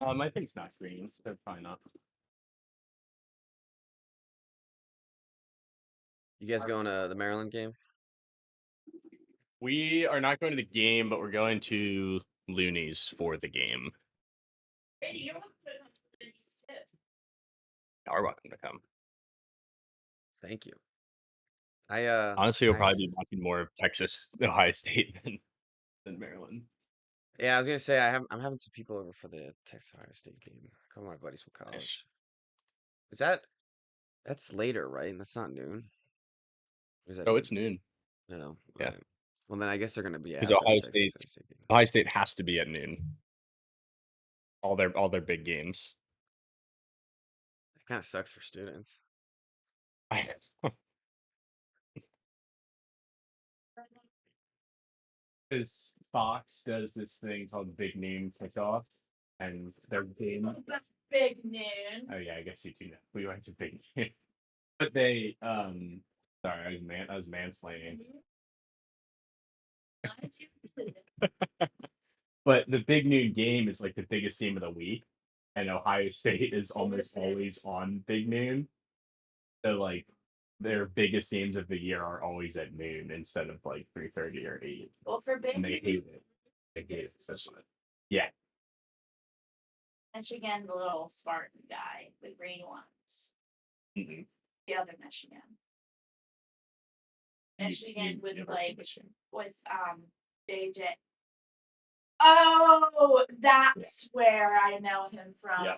I think it's not green. They're probably not. You guys going to the Maryland game? We are not going to the game, but we're going to Looney's for the game. Brady, you're welcome to come to Looney's too. Are welcome to come. Thank you. Honestly, we'll probably be watching more of Texas, Ohio State than Maryland. Yeah, I was gonna say I'm having some people over for the Texas Ohio State game. A couple of my buddies from college. Nice. That's later, right? That's not noon. Or is that Oh, noon? it's noon. No. Yeah. Right. Well, then I guess they're gonna be Because after the Texas Ohio State game. Ohio State has to be at noon. All their big games. It kind of sucks for students. Because Fox does this thing called Big Noon Kickoff, and their game. That's Big Noon. Oh yeah, I guess you two know. We went to Big Noon, but they sorry, I was mansplaining. But the Big Noon game is like the biggest game of the week, and Ohio State is almost always on Big Noon. So like their biggest games of the year are always at noon instead of like 3:30 or 8. Well, for Big And they hate it. They hate it. That's what. Yeah. Michigan, the little Spartan guy, the green ones. Mm-hmm. The other Michigan. Michigan with JJ. Oh, that's where I know him from. Yeah.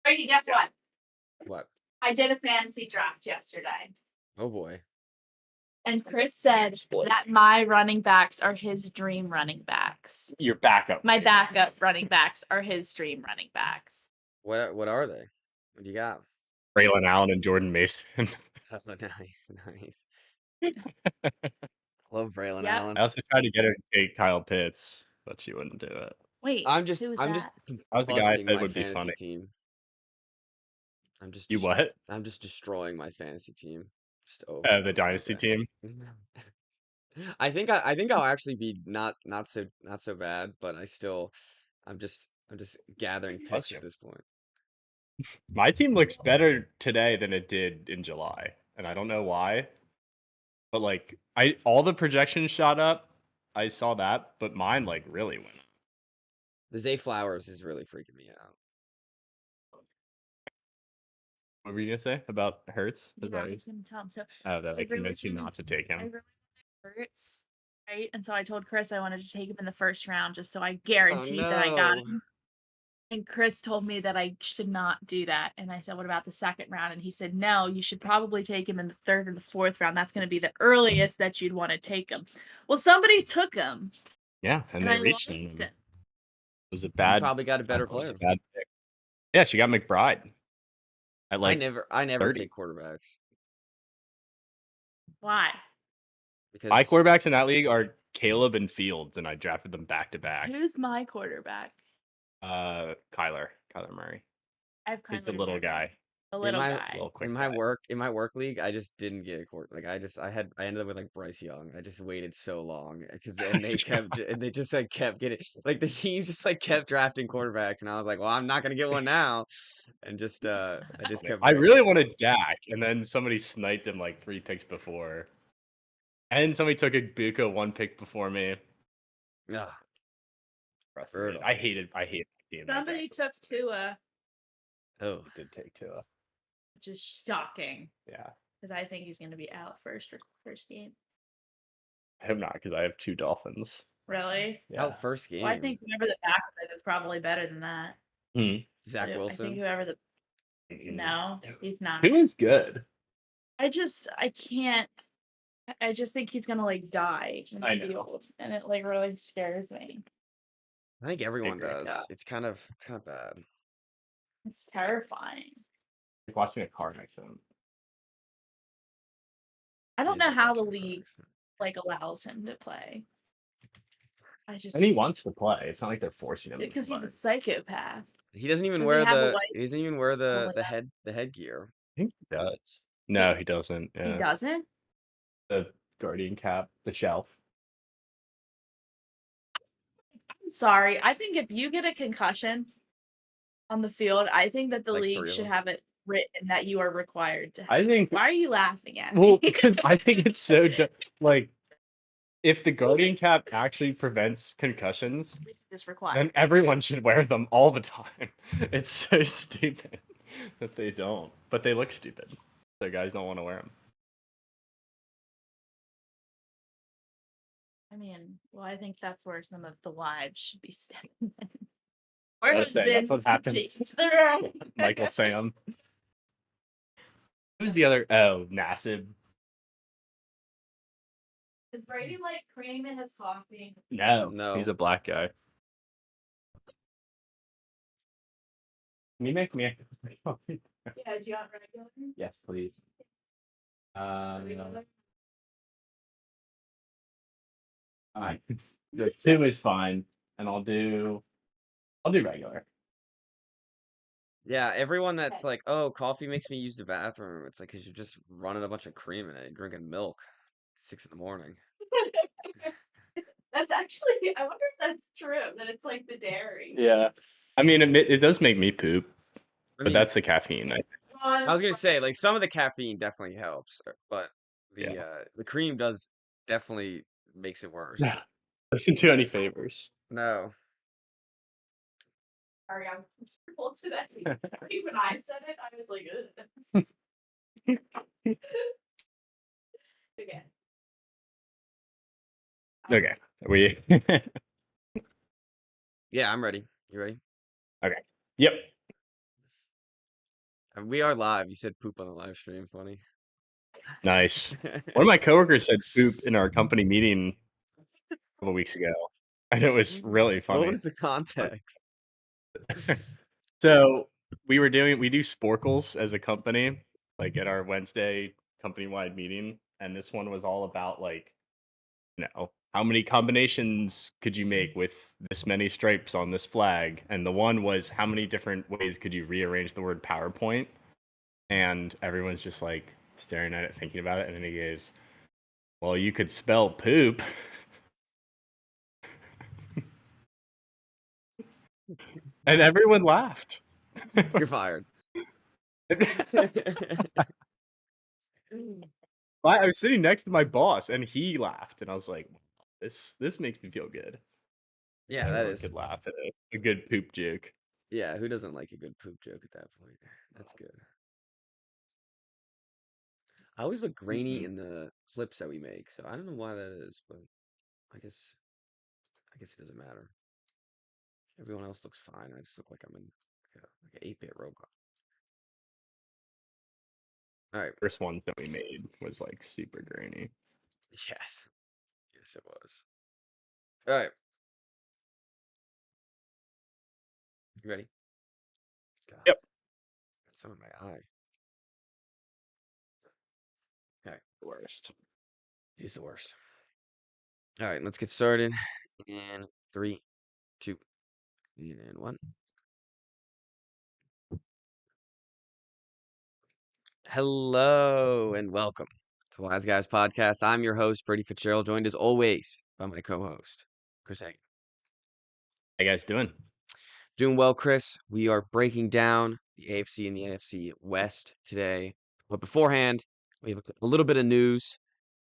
Brady, guess what? What? I did a fantasy draft yesterday. Oh boy. And Chris said that my running backs are his dream running backs. Your backup. My backup running backs are his dream running backs. What are they? What do you got? Braylon Allen and Jordan Mason. Nice. Love Braylon Allen. I also tried to get her to take Kyle Pitts, but she wouldn't do it. Wait, I'm just that was the guy I said my would be fantasy funny. team. I'm just You what? I'm just destroying my fantasy team. Just The dynasty team. I think I'll actually be not so bad, but I'm just gathering picks at this point. My team looks better today than it did in July, and I don't know why. But like all the projections shot up. I saw that, but mine like really went up. The Zay Flowers is really freaking me out. What were you gonna say about Hurts? I was gonna tell him. So that I convinced you not to take him. I really Hurts, right? And so I told Chris I wanted to take him in the first round just so I guaranteed that I got him. And Chris told me that I should not do that. And I said, what about the second round? And he said, no, you should probably take him in the third or the fourth round. That's going to be the earliest that you'd want to take him. Well, somebody took him. Yeah, and they reached him. It was a bad. You probably got a better player. A bad pick. Yeah, she got McBride. At like I never 30. take quarterbacks. Why? Because my quarterbacks in that league are Caleb and Fields, and I drafted them back to back. Who's my quarterback? Kyler Murray. I have Kyler. He's the little guy. The little guy. In my work league, I just didn't get a quarterback. Like I ended up with like Bryce Young. I just waited so long because they just like kept getting like the teams just like kept drafting quarterbacks, and I was like, well, I'm not gonna get one now, and just I just kept. I really wanted Dak, and then somebody sniped him like 3 picks before, and somebody took a Buka 1 pick before me. Yeah. I hated team. Somebody took Tua. Oh, did take Tua. Which is shocking. Yeah. Because I think he's going to be out first game. I hope not, because I have 2 Dolphins. Really? Yeah. Out first game. Well, I think whoever the backup is probably better than that. Zach Wilson. I think whoever the no, he's not. Who is good? I just think he's gonna like die I know. Old, and it like really scares me. I think everyone does. It's kind of bad. It's terrifying. Like watching a car accident. I don't know how the league like allows him to play. And he wants to play. It's not like they're forcing him. Because he's a psychopath. He doesn't even wear the headgear. I think he does. No, he doesn't. Yeah. He doesn't? The Guardian cap, the shelf. I'm sorry. I think if you get a concussion on the field. I think that the Like league 3 of should them. have it written that you are required to I have. think Why are you laughing at well, me? because I think it's so like if the Guardian cap actually prevents concussions, Just required. then everyone should wear them all the time. It's so stupid that they don't, but they look stupid. So guys don't want to wear them. I mean, well, I think that's where some of the wives should be stepping in. Or That's what happened. Michael Sam. Who's the other? Oh, Nassib. Is Brady like cream in his coffee? No, he's No. a black guy. Can you make me a coffee? Yeah, do you want regular? Yes, please. The 2 is fine, and I'll do regular. Yeah, everyone that's like, "Oh, coffee makes me use the bathroom." It's like, 'cause you're just running a bunch of cream in it, drinking milk at 6 in the morning. That's actually, I wonder if that's true, that it's like the dairy. Yeah. I mean, it does make me poop, I but mean, that's the caffeine. I was gonna say, like, some of the caffeine definitely helps, but Yeah. the cream does definitely makes it worse. Yeah. Doesn't do any favors. No. Sorry, I'm comfortable today. When I said it, I was like, ugh. Okay. Okay. We. Yeah, I'm ready. You ready? Okay. Yep. We are live. You said poop on the live stream. Funny. Nice. One of my coworkers said poop in our company meeting a couple weeks ago, and it was really funny. What was the context? So we do sporkles as a company, like at our Wednesday company-wide meeting, and this one was all about like, how many combinations could you make with this many stripes on this flag? And the one was how many different ways could you rearrange the word PowerPoint? And everyone's just like staring at it, thinking about it, and then he goes, "Well, you could spell poop." And everyone laughed. You're fired. I was sitting next to my boss, and he laughed, and I was like, "This makes me feel good." Yeah, that Everyone is. could laugh at a good poop joke. Yeah, who doesn't like a good poop joke at that point? That's good. I always look grainy in the clips that we make, so I don't know why that is, but I guess it doesn't matter. Everyone else looks fine. I just look like I'm in like an 8-bit robot. All right. First ones that we made was like super grainy. Yes. Yes, it was. All right. You ready? God, Yep. got some in my eye. Okay. The worst. He's the worst. All right, let's get started. In 3, 2, and 1. Hello and welcome to Wise Guys Podcast. I'm your host, Brady Fitzgerald, joined as always by my co-host, Chris Hagan. How you guys doing? Doing well, Chris. We are breaking down the AFC and the NFC West today. But beforehand, we have a little bit of news.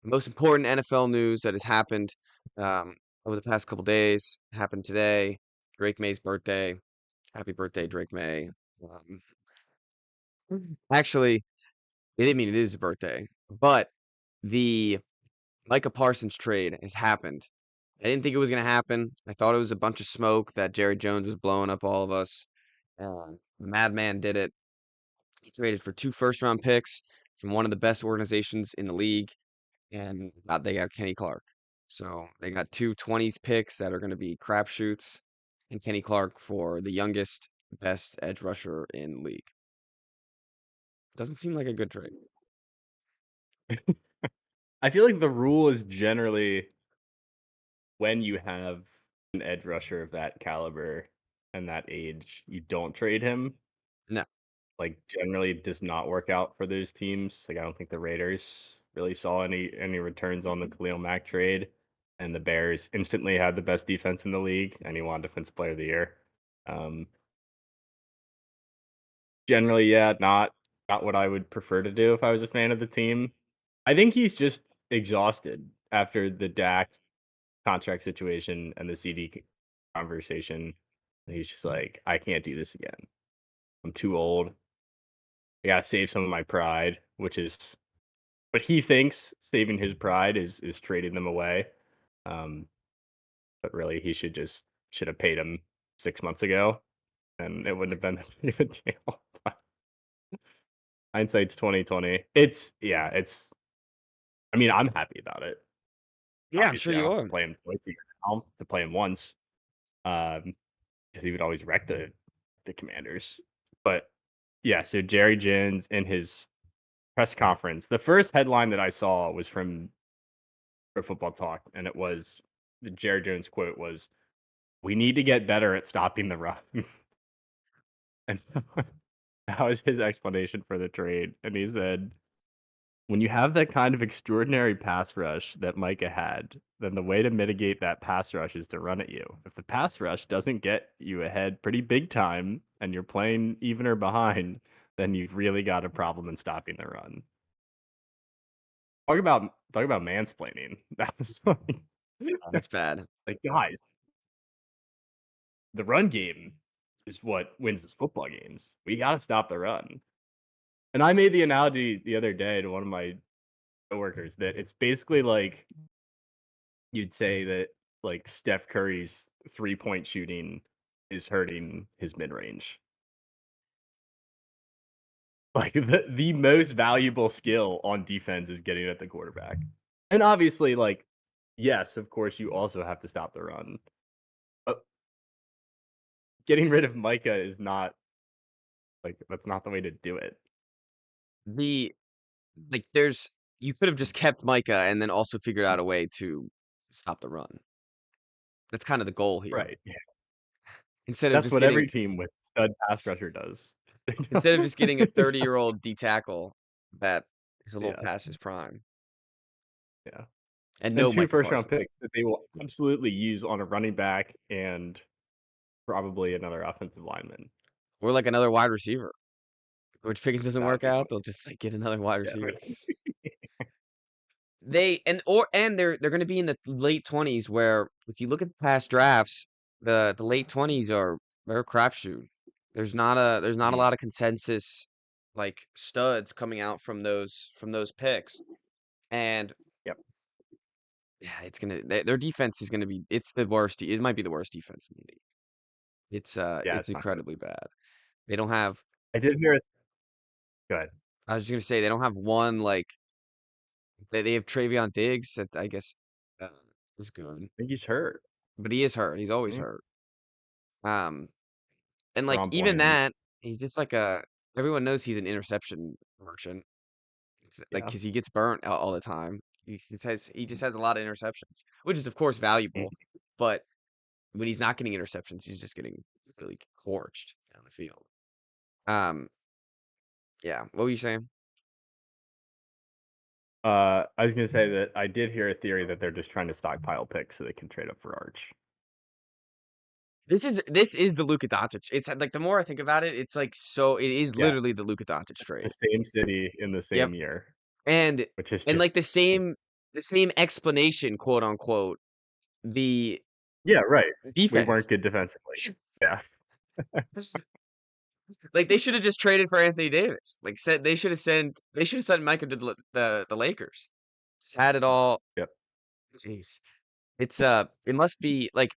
The most important NFL news that has happened over the past couple days happened today. Drake May's birthday. Happy birthday, Drake May. Actually, they didn't mean it is his birthday, but the Micah Parsons trade has happened. I didn't think it was going to happen. I thought it was a bunch of smoke that Jerry Jones was blowing up all of us. The madman did it. He traded for 2 first-round picks from one of the best organizations in the league, and they got Kenny Clark. So they got 2 20s picks that are going to be crapshoots, and Kenny Clark for the youngest, best edge rusher in the league. Doesn't seem like a good trade. I feel like the rule is generally when you have an edge rusher of that caliber and that age, you don't trade him. No. Like generally does not work out for those teams. Like I don't think the Raiders really saw any returns on the Khalil Mack trade, and the Bears instantly had the best defense in the league, and he won Defensive Player of the Year. generally, yeah, not what I would prefer to do if I was a fan of the team. I think he's just exhausted after the Dak contract situation and the conversation. He's just like, I can't do this again. I'm too old. I gotta save some of my pride, which is what he thinks saving his pride is trading them away. Um, but really, he should have paid him 6 months ago, and it wouldn't have been that big of a deal. Hindsight's 2020. It's yeah, it's. I mean, I'm happy about it. Yeah, I'm sure Obviously, I you don't have are. to play him twice a year now. To play him once, because he would always wreck the Commanders. But yeah, so Jerry Jones in his press conference, the first headline that I saw was from Pro Football Talk, and it was the Jerry Jones quote was, "We need to get better at stopping the run." And that was his explanation for the trade. And he said, when you have that kind of extraordinary pass rush that Micah had, then the way to mitigate that pass rush is to run at you. If the pass rush doesn't get you ahead pretty big time and you're playing even or behind, then you've really got a problem in stopping the run. Talk about mansplaining. That was That's bad. like guys, the run game is what wins us football games. We gotta stop the run. And I made the analogy the other day to one of my coworkers that it's basically like you'd say that like Steph Curry's 3-point shooting is hurting his mid range. Like the most valuable skill on defense is getting at the quarterback. And obviously, like, yes, of course, you also have to stop the run. But getting rid of Micah is not like that's not the way to do it. The like, there's you could have just kept Micah and then also figured out a way to stop the run. That's kind of the goal here. Right. Yeah. Instead of That's just what getting every team with stud pass rusher does. instead of just getting a 30-year-old D tackle that is a little Yeah. past his prime, Yeah. and And no 2 Micah first-round Parsons, picks that they will absolutely use on a running back and probably another offensive lineman. or like another wide receiver. Which Pickens doesn't That would work be out, funny. they'll just like get another wide Yeah. receiver. They're going to be in the late 20s where if you look at past drafts, the late 20s they're a crapshoot. There's not a Mhm. lot of consensus like studs coming out from those picks. And Yep. yeah, their defense is gonna be it's the worst. It might be the worst defense in the league. Yeah, It's it's not good. incredibly bad. They don't have. I did hear it. Go ahead. I was just gonna say they don't have one like they have Travion Diggs that I guess uh, is good, I think he's hurt. but he is hurt. He's always Mhm. hurt. Um, and like Ron even Bland. that, he's just like a. Everyone knows he's an interception merchant. It's like Yeah. because he gets burnt all the time. He just has a lot of interceptions, which is of course valuable, Mhm. but when he's not getting interceptions, he's just getting really torched down the field. Um, yeah. What were you saying? I was gonna say that I did hear a theory that they're just trying to stockpile picks so they can trade up for Arch. This is the Luka Doncic. It's like the more I think about it, it's like so. It is Yeah, literally the Luka Doncic the trade. same city in the Yep. same year, And which is and just like the same explanation, quote unquote, the yeah, right. We weren't defense. good defensively. Yeah. Like they should have just traded for Anthony Davis. Like said they should have sent Micah to the Lakers. Just had it all. Yep. Jeez. It must be like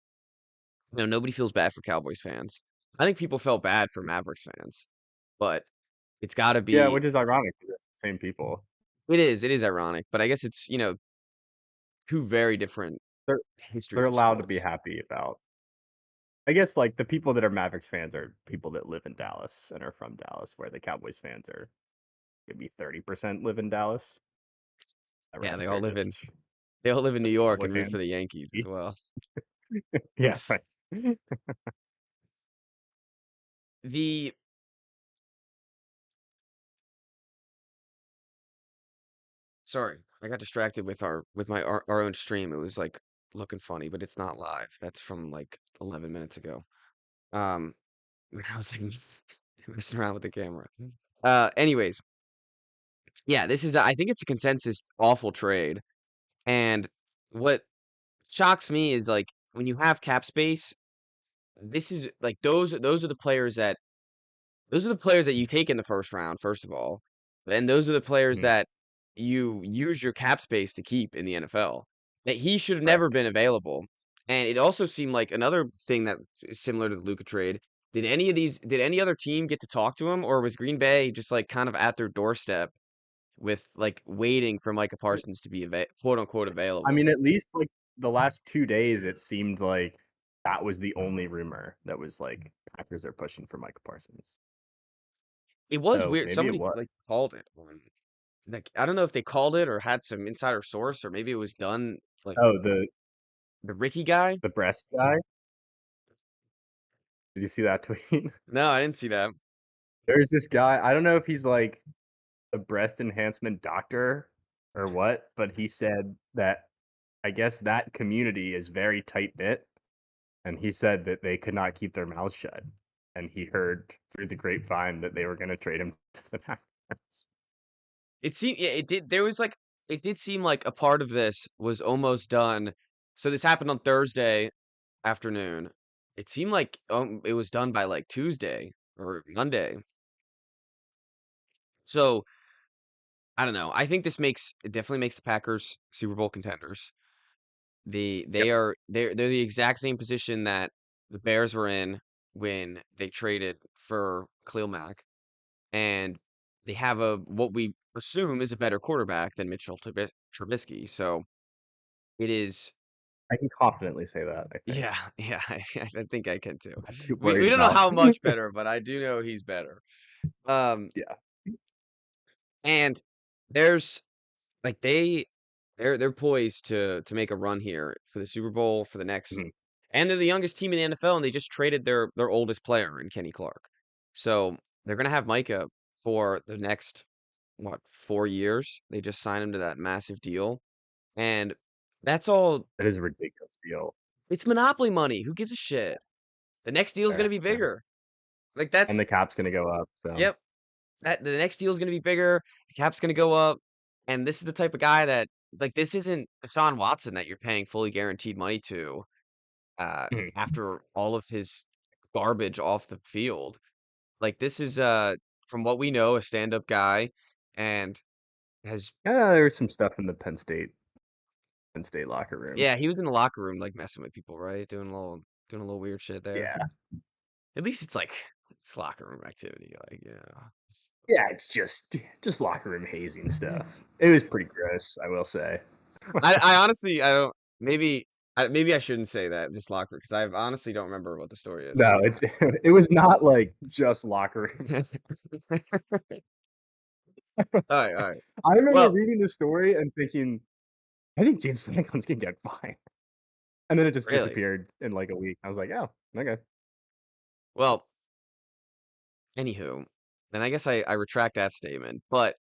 nobody feels bad for Cowboys fans. I think people felt bad for Mavericks fans, but it's got to Yeah, be. which is ironic because it's the same people. It is ironic, but I guess it's two very different They're they're histories of allowed to be sports. happy about I guess like the people that are Mavericks fans are people that live in Dallas and are from Dallas, where the Cowboys fans are maybe 30% live in Dallas. The Yeah, rest are they all live in New just York Cowboy and root fans. for the Yankees as well. Yeah, right. The Sorry, I got distracted with our own stream. It was like looking funny, but it's not live. That's from like 11 minutes ago. Um, I was like, messing around with the camera. Anyways, yeah, I think it's a consensus awful trade. And what shocks me is like when you have cap space, this is like those are the players that you take in the first round, first of all. And those are the players Mhm. that you use your cap space to keep in the NFL. That he should have never Correct. been available. And it also seemed like another thing that is similar to the Luka trade. Did any other team get to talk to him, or was Green Bay just like kind of at their doorstep with like waiting for Micah Parsons to be quote unquote I available? mean, at least like the last 2 days, it seemed like that was the only rumor that was like Packers are pushing for Micah Parsons. It was So weird. maybe it Somebody was. like called it. Like I don't know if they called it or had some insider source, or maybe it was done like Oh, the Ricky guy. the breast guy. Did you see that tweet? No, I didn't see that. There's this guy. I don't know if he's like a breast enhancement doctor or what, but he said that I guess that community is very tight knit, and he said that they could not keep their mouths shut, and he heard through the grapevine that they were going to trade him to the Packers. It seemed yeah, it did. There was like it did seem like a part of this was almost done. So this happened on Thursday afternoon. It seemed like it was done by like Tuesday or Monday. So I don't know. I think it definitely makes the Packers Super Bowl contenders. Yep. They're the exact same position that the Bears were in when they traded for Khalil Mack, and they have what we assume is a better quarterback than Mitchell Trubisky. So it is, I can confidently say that, I think. yeah, yeah. I think I can too. I'm too We worried don't know about how much better, but I do know he's better. yeah. And there's like they're poised to make a run here for the Super Bowl for the next, Mhm. and they're the youngest team in the NFL, and they just traded their oldest player in Kenny Clark. So they're gonna have Micah for the next what 4 years. They just signed him to that massive deal, and that's all. That is a ridiculous deal. It's monopoly money. Who gives a shit? The next deal is gonna Fair, be yeah. bigger. Like And that's the cap's gonna go up, so yep. That the next deal is gonna be bigger. The cap's gonna go up, and this is the type of guy that like this isn't Deshaun Watson that you're paying fully guaranteed money to Mhm. after all of his garbage off the field. Like this is from what we know a stand-up guy and has Yeah, there was some stuff in the Penn State locker room. yeah, he was in the locker room like messing with people, right? Doing a little weird shit there. Yeah. At least it's like it's locker room activity, like yeah. Yeah, it's just locker room hazing stuff. It was pretty gross, I will say. I honestly I don't maybe I shouldn't say that just locker because I honestly don't remember what the story is. No, it's it was not like just locker rooms. All right, all right. I remember Well, reading the story and thinking, I think James Franklin's gonna get fined. And then it just really. disappeared in like a week. I was like, oh, okay. Well, anywho, then I guess I retract that statement. But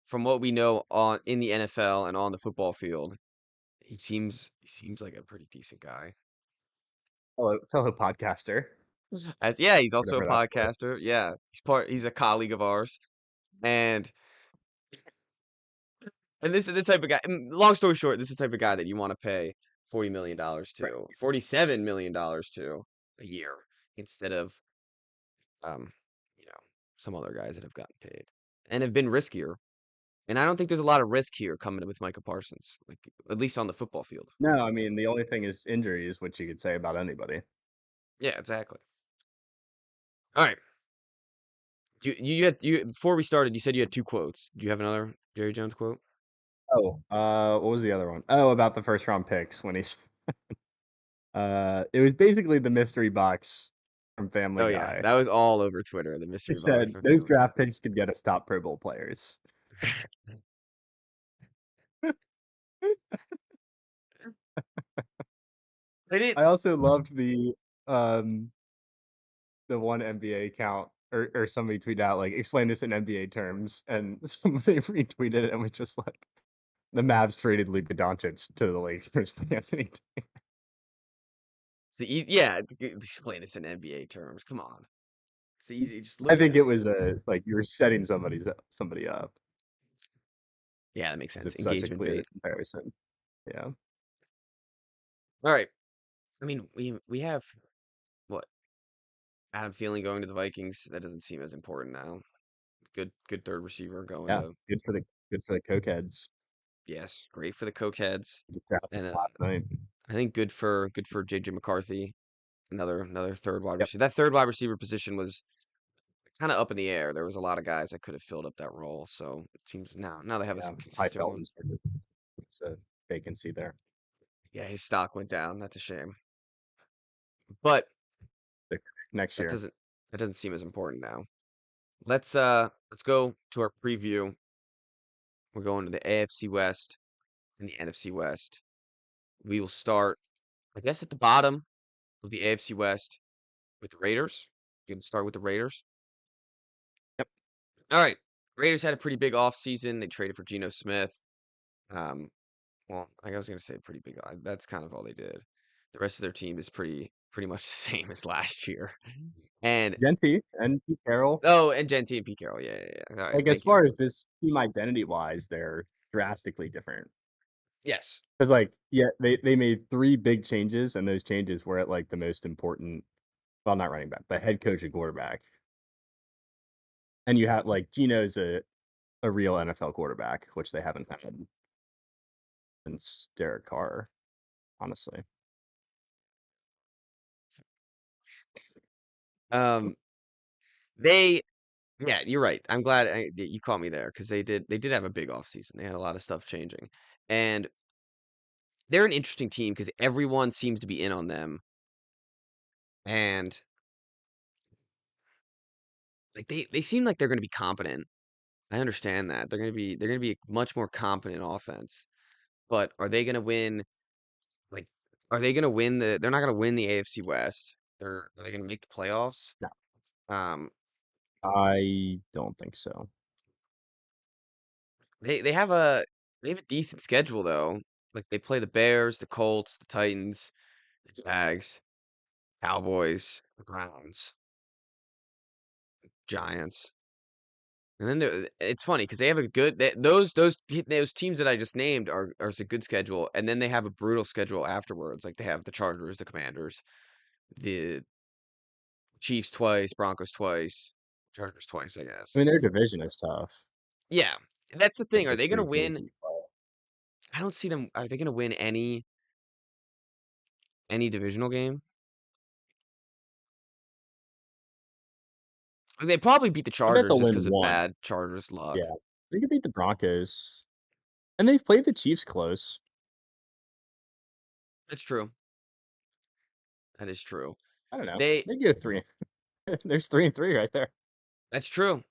from what we know on in the NFL and on the football field, he seems like a pretty decent guy. Fellow podcaster, As yeah, he's also a whatever that's for. podcaster. Yeah, he's a colleague of ours, and this is the type of guy. Long story short, this is the type of guy that you want to pay $40 million Right. to, $47 million to a year instead of um, you know, some other guys that have gotten paid and have been riskier. And I don't think there's a lot of risk here coming with Micah Parsons, like at least on the football field. No, I mean the only thing is injuries, which you could say about anybody. Yeah, exactly. All right. You before we started, you said you had two quotes. Do you have another Jerry Jones quote? Oh, what was the other one? Oh, about the first round picks when he's it was basically the mystery box from Family Oh yeah, Guy. that was all over Twitter. The He mystery box said from those Family Guy. draft picks could get us top Pro Bowl players. They did. I also loved the one NBA account or somebody tweeted out like explain this in NBA terms, and somebody retweeted it and was just like the Mavs traded Luka Doncic to the Lakers for Anthony See, yeah, explain this in NBA terms. Come on. It's easy. Just I look at think it. it was like you were setting somebody up. Yeah, that makes 'Cause sense. it's such a Engagement clear bait. comparison. Yeah. All right. I mean, we have what Adam Thielen going to the Vikings. That doesn't seem as important now. Good third receiver going Yeah. to Good for the cokeheads. yes, great for the Cokeheads, The crowds and last night. I think good for JJ McCarthy. Another third wide Yep. receiver. That third wide receiver position was kind of up in the air. There was a lot of guys that could have filled up that role. So it seems now they have a Yeah. I consistent felt one. it's a vacancy there. Yeah, his stock went down. That's a shame. But The- Next that year. doesn't seem as important now. Let's go to our preview. We're going to the AFC West and the NFC West. We will start, I guess, at the bottom of the AFC West with the Raiders. You can start with the Raiders. Yep. All right. Raiders had a pretty big offseason. They traded for Geno Smith. Um, well, I was gonna say pretty big. That's kind of all they did. The rest of their team is pretty much the same as last year. And Genty and Pete Carroll. oh, and Genti and Pete Carroll. Yeah. All right, Like as thank you. far as this team identity wise, they're drastically different. Yes. But like, yeah, they made 3 big changes, and those changes were at like the most important. Well, not running back, but head coach and quarterback. And you have like Geno's a real NFL quarterback, which they haven't had since Derek Carr, honestly. Um, they yeah, you're right. I'm glad that you caught me there because they did have a big offseason. They had a lot of stuff changing. And they're an interesting team because everyone seems to be in on them. And like they seem like they're going to be competent. I understand that. They're going to be a much more competent offense. But are they going to win like are they going to win they're not going to win the AFC West. Are they going to make the playoffs? No, Um I don't think so. they have a decent schedule though. Like they play the Bears, the Colts, the Titans, the Jags, Cowboys, the Browns, Giants. And then it's funny because they have a good those teams that I just named are a good schedule, and then they have a brutal schedule afterwards. Like they have the Chargers, the Commanders, the Chiefs twice, Broncos twice, Chargers twice, I I mean, guess. their division is tough. Yeah, that's the thing. Like Are the they gonna 3 teams win? that you play. I don't see them. Are they gonna win any divisional game? They probably beat the I bet Chargers they'll just win because of 1. bad Chargers luck. Yeah. They could beat the Broncos. And they've played the Chiefs close. That's true. That is true. I don't know. They They go 3. There's 3 and 3 right there. That's true.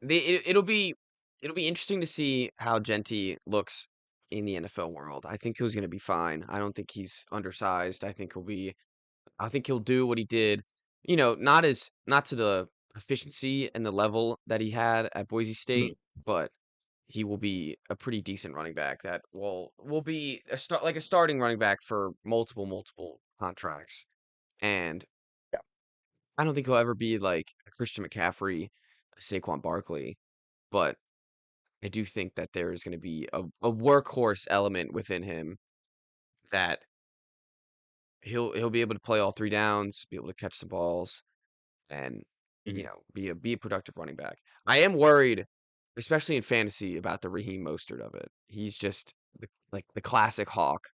It'll be interesting to see how Genti looks in the NFL world. I think he's going to be fine. I don't think he's undersized. I think he'll do what he did, not to the efficiency and the level that he had at Boise Mhm. State, but he will be a pretty decent running back that will be like a starting running back for multiple contracts. And Yeah. I don't think he'll ever be like a Christian McCaffrey, a Saquon Barkley, but I do think that there is going to be a workhorse element within him that he'll be able to play all 3 downs, be able to catch some balls, and Mhm. be a productive running back. I am worried, especially in fantasy, about the Raheem Mostert of it. He's just like the classic hawk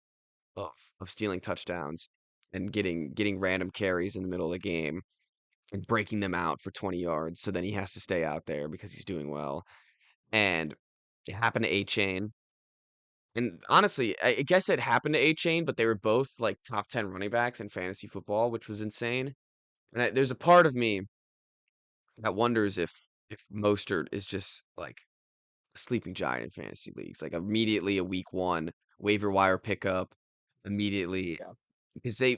of stealing touchdowns and getting random carries in the middle of the game and breaking them out for 20 yards. So then he has to stay out there because he's doing well. And it happened to A Chain. And honestly, I guess it happened to A Chain, but they were both like top 10 running backs in fantasy football, which was insane. And there's a part of me that wonders if Mostert is just like a sleeping giant in fantasy leagues, like immediately a week 1 waiver wire pickup immediately Yeah. because they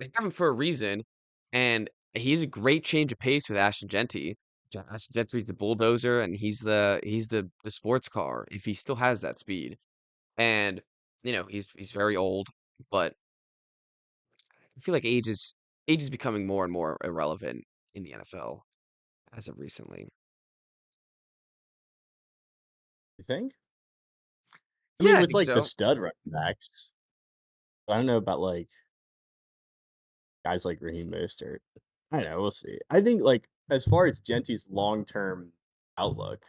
have him for a reason, and he's a great change of pace with Ashton Genty. Ashton Genty's the bulldozer, and he's the sports car if he still has that speed. And he's very old, but I feel like age is becoming more and more irrelevant in the NFL as of recently. You think? I Yeah, mean, I with think like the so. stud running backs, I don't know about like guys like Raheem Mostert. I don't know. We'll see. I think like as far as Gentry's long-term outlook,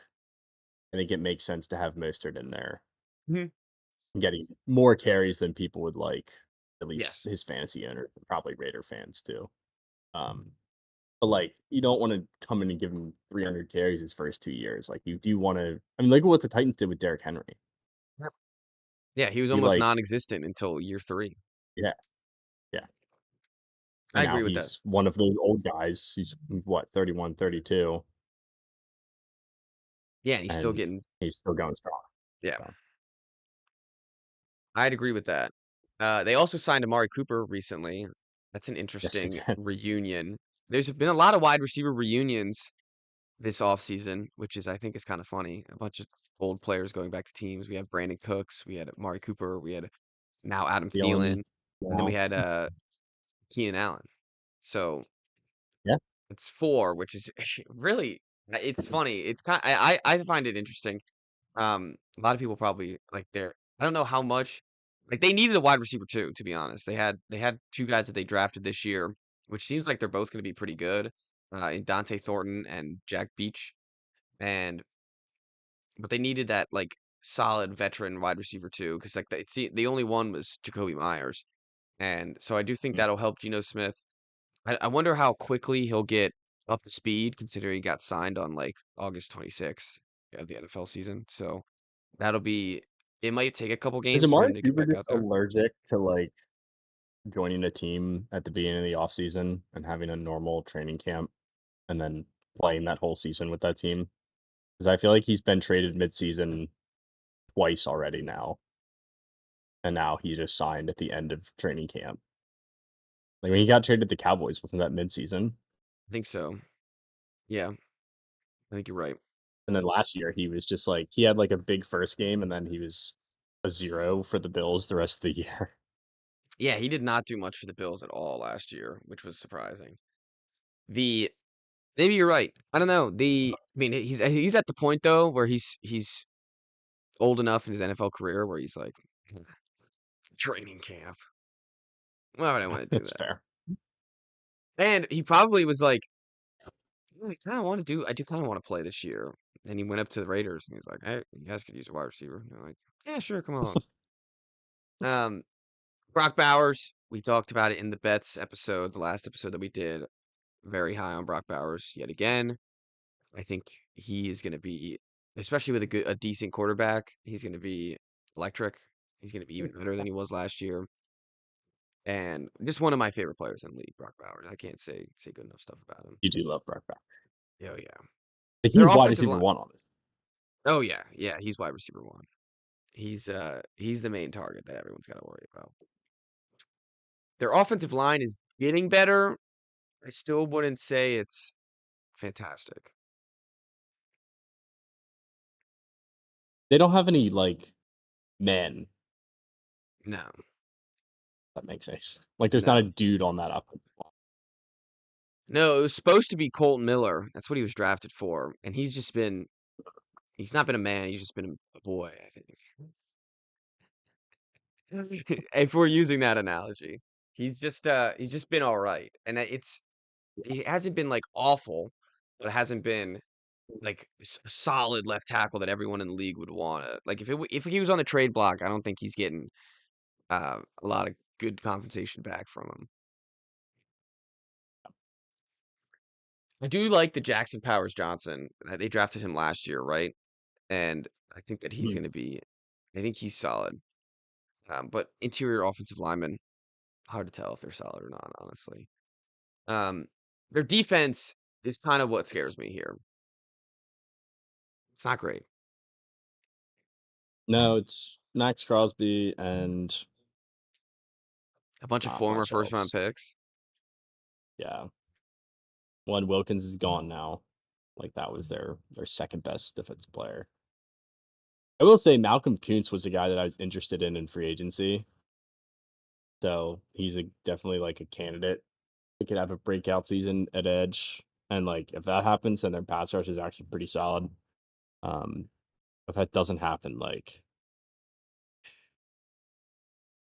I think it makes sense to have Mostert in there, Mhm. getting more carries than people would like. At least Yes. his fantasy owners, probably Raider fans too. But like you don't want to come in and give him 300 carries his first 2 years. Like you do want to. I mean, look at what the Titans did with Derrick Henry. Yeah, he was He almost like non-existent until year 3. yeah, yeah. I And now agree with that. he's one of those old guys. He's what, 31, 32, Yeah, and he's still and getting he's still going strong. yeah. So I'd agree with that. They also signed Amari Cooper recently. That's an yes, they interesting did. reunion. There's been a lot of wide receiver reunions this offseason, which is I think is kind of funny. A bunch of old players going back to teams. We have Brandon Cooks, we had Amari Cooper, we had now Adam Feeling Thielen, and then we now. had Keenan Allen. So Yeah. it's 4, which is really it's funny. It's kind I find it interesting. A lot of people probably like I don't know how much like they needed a wide receiver too, to be honest. They had 2 guys that they drafted this year, which seems like they're both going to be pretty good, in Dante Thornton and Jack Beach. And but they needed that like solid veteran wide receiver too, because like the only one was Jacoby Myers, and so I do think Mm. that'll help Geno Smith. I wonder how quickly he'll get up to speed, considering he got signed on like August 26th of the NFL season. So that'll be. It might take a couple Is games for Amari him to get Cooper back out just there. allergic to like joining a team at the beginning of the offseason and having a normal training camp and then playing that whole season with that team? Because I feel like he's been traded midseason twice already now, and now he just signed at the end of training camp. Like when he got traded to the Cowboys, wasn't that midseason? I think so. Yeah, I think you're right. And then last year he was just like he had like a big first game and then he was a 0 for the Bills the rest of the year. Yeah, he did not do much for the Bills at all last year, which was surprising. The Maybe you're right. I don't know. I mean, he's at the point though where he's old enough in his NFL career where he's like training camp. Why would I want to do It's that? fair. And he probably was like, I kind of want to do. I do kind of want to play this year. And he went up to the Raiders and he's like, "Hey, you guys could use a wide receiver." And they're like, "Yeah, sure, come along." Um, Brock Bowers. We talked about it in the bets episode, the last episode that we did. Very high on Brock Bowers yet again. I think he is going to be, especially with a decent quarterback, he's going to be electric. He's going to be even better than he was last year. And just one of my favorite players in the league, Brock Bowers. I can't say good enough stuff about him. You do love Brock Bowers. Oh yeah. Like Their he's wide offensive receiver line. 1 on this. Oh yeah, yeah, he's wide receiver 1. He's the main target that everyone's got to worry about. Their offensive line is getting better. I still wouldn't say it's fantastic. They don't have any like men. No. That makes sense. Like there's No. not a dude on that up. No, it was supposed to be Colton Miller. That's what he was drafted for. And he's not been a man, he's just been a boy, I think. If we're using that analogy. He's just been all right. And it hasn't been like awful, but it hasn't been like a solid left tackle that everyone in the league would want to. Like if he was on the trade block, I don't think he's getting a lot of good compensation back from him. I do like the Jackson Powers Johnson. They drafted him last year, right? And I think that he's going to be. I think he's solid. But interior offensive linemen, hard to tell if they're solid or not, honestly. Their defense is kind of what scares me here. It's not great. No, it's Max Crosby and A bunch of not former much first round else. picks. Yeah. One Wilkins is gone now. Like that was their second best defensive player. I will say Malcolm Kuntz was a guy that I was interested in free agency. So he's definitely like a candidate. He could have a breakout season at edge. And like if that happens, then their pass rush is actually pretty solid. If that doesn't happen, like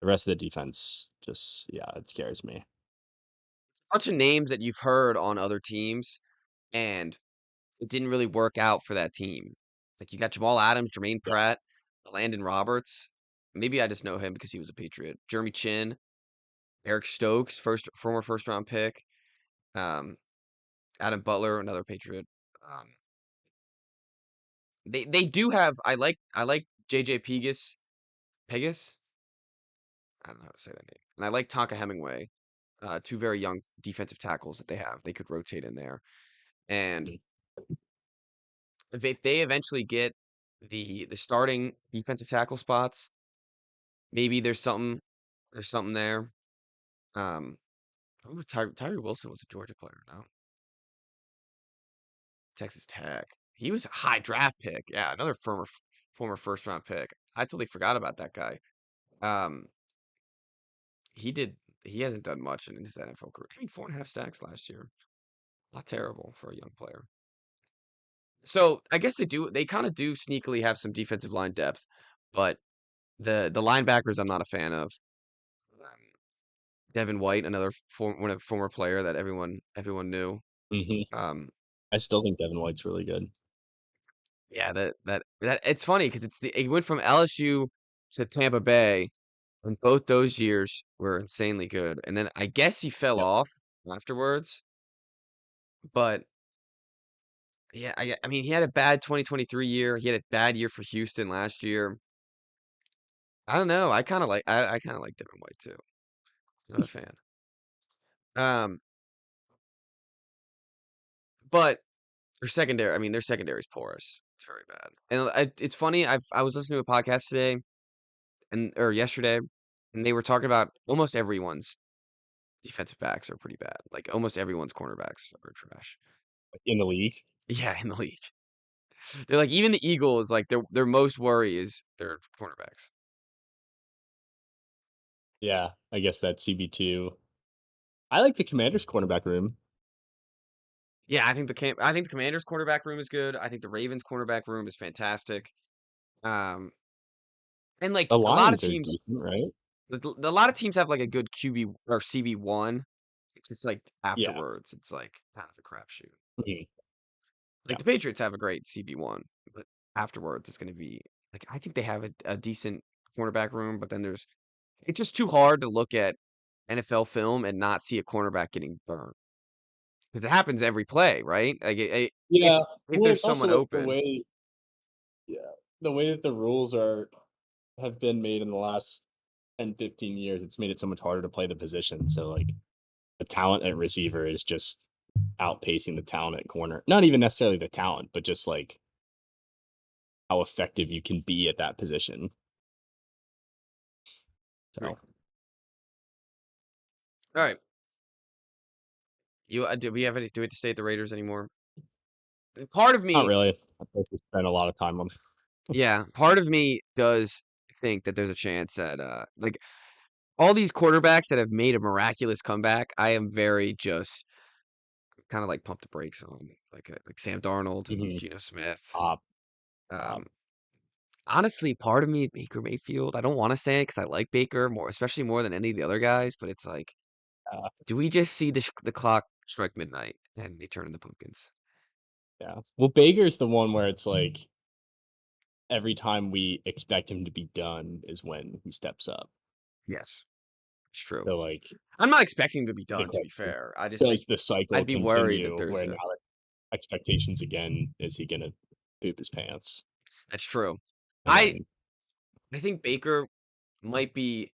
the rest of the defense just it scares me. Bunch of names that you've heard on other teams, and it didn't really work out for that team. Like you got Jamal Adams, Jermaine Yeah. Pratt, Landon Roberts. Maybe I just know him because he was a Patriot. Jeremy Chin, Eric Stokes, former first round pick. Adam Butler, another Patriot. They do have. I like JJ Pegas. Pegas. I don't know how to say that name. And I like Tonka Hemingway. Two very young defensive tackles that they have. They could rotate in there. And if they eventually get the starting defensive tackle spots, maybe there's something there. Tyree Wilson was a Georgia player, no? Texas Tech. He was a high draft pick. Yeah, another former first round pick. I totally forgot about that guy. He hasn't done much in his NFL career. I mean, 4.5 sacks last year. Not terrible for a young player. So I guess they kind of do sneakily have some defensive line depth, but the linebackers I'm not a fan of. Devin White, another former player that everyone knew. Mm-hmm. I still think Devin White's really good. Yeah, that it's funny because he went from LSU to Tampa Bay, and both those years were insanely good. And then I guess he fell off afterwards. But yeah, I mean, he had a bad 2023 year. He had a bad year for Houston last year. I don't know. I kind of like Devin White too. Not a fan. But their secondary. I mean, their secondary is porous. It's very bad. And it's funny. I was listening to a podcast today, or yesterday, and they were talking about almost everyone's defensive backs are pretty bad. Like almost everyone's cornerbacks are trash. In the league? Yeah, in the league. They're like even the Eagles, like their most worry is their cornerbacks. Yeah, I guess that's CB2. I like the Commanders' cornerback room. Yeah, I think the Commanders' cornerback room is good. I think the Ravens' cornerback room is fantastic. And like The a lot of Lions are teams, decent, right? a lot of teams have like a good QB or CB1. It's just like Yeah. afterwards, it's like kind of a crapshoot. Mhm. Like the Patriots have a great CB1, but afterwards it's going to be like I think they have a decent cornerback room, but then it's just too hard to look at NFL film and not see a cornerback getting burned because it happens every play, right? Like Yeah. if Well, there's it's also someone like open, the way that the rules have been made in the last 10, 15 years, it's made it so much harder to play the position. So like the talent at receiver is just outpacing the talent at corner. Not even necessarily the talent, but just like how effective you can be at that position. So, all right. Do we have to stay at the Raiders anymore? Part of not me, really. I think we spent a lot of time on. yeah, part of me does think that there's a chance that like all these quarterbacks that have made a miraculous comeback, I am very just kind of like pump the brakes on, like Sam Darnold and Geno Smith. Top. Honestly, part of me, Baker Mayfield, I don't want to say it because I like Baker more, especially more than any of the other guys. But it's like, do we just see the clock strike midnight and they turn into pumpkins? Yeah. Well, Baker's the one where it's like every time we expect him to be done is when he steps up. Yes, it's true. So like, I'm not expecting him to be done. To be fair, I just think does the cycle I'd be worried that continue there's where now expectations again? Is he gonna poop his pants? That's true. And I think Baker might be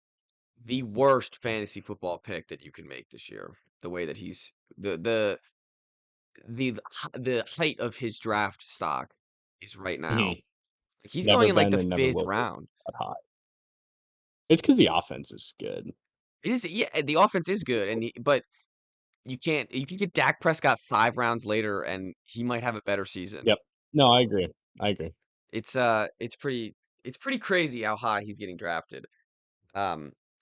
the worst fantasy football pick that you can make this year. The way that he's the height of his draft stock is right now. Like he's never going in like been the and never 5th will be round. that high. It's because the offense is good. It is, yeah, the offense is good, but you can get Dak Prescott 5 rounds later, and he might have a better season. Yep. No, I agree. It's pretty crazy how high he's getting drafted.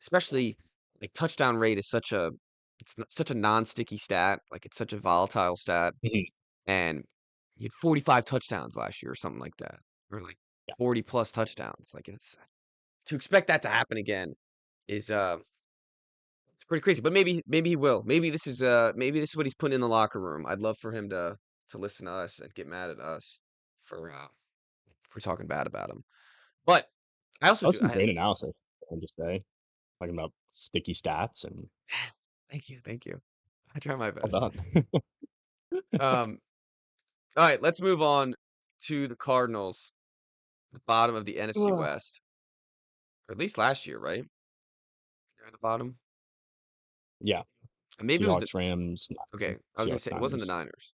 Especially like touchdown rate is such a it's such a non-sticky stat. Like it's such a volatile stat. Mhm. And he had 45 touchdowns last year or something like that, or like Yeah. 40 plus touchdowns. Like it's to expect that to happen again is it's pretty crazy. But maybe he will. Maybe this is what he's putting in the locker room. I'd love for him to listen to us and get mad at us for talking bad about him. But I also That was do. some great analysis, I just say. Talking about sticky stats and Thank you. I try my best. well done. All right, let's move on to the Cardinals, the bottom of the NFC Ugh. West, or at least last year, right? They're at the bottom. Yeah. And maybe it was the Seahawks, Rams, okay. I was gonna Seahawks, say it wasn't the Niners.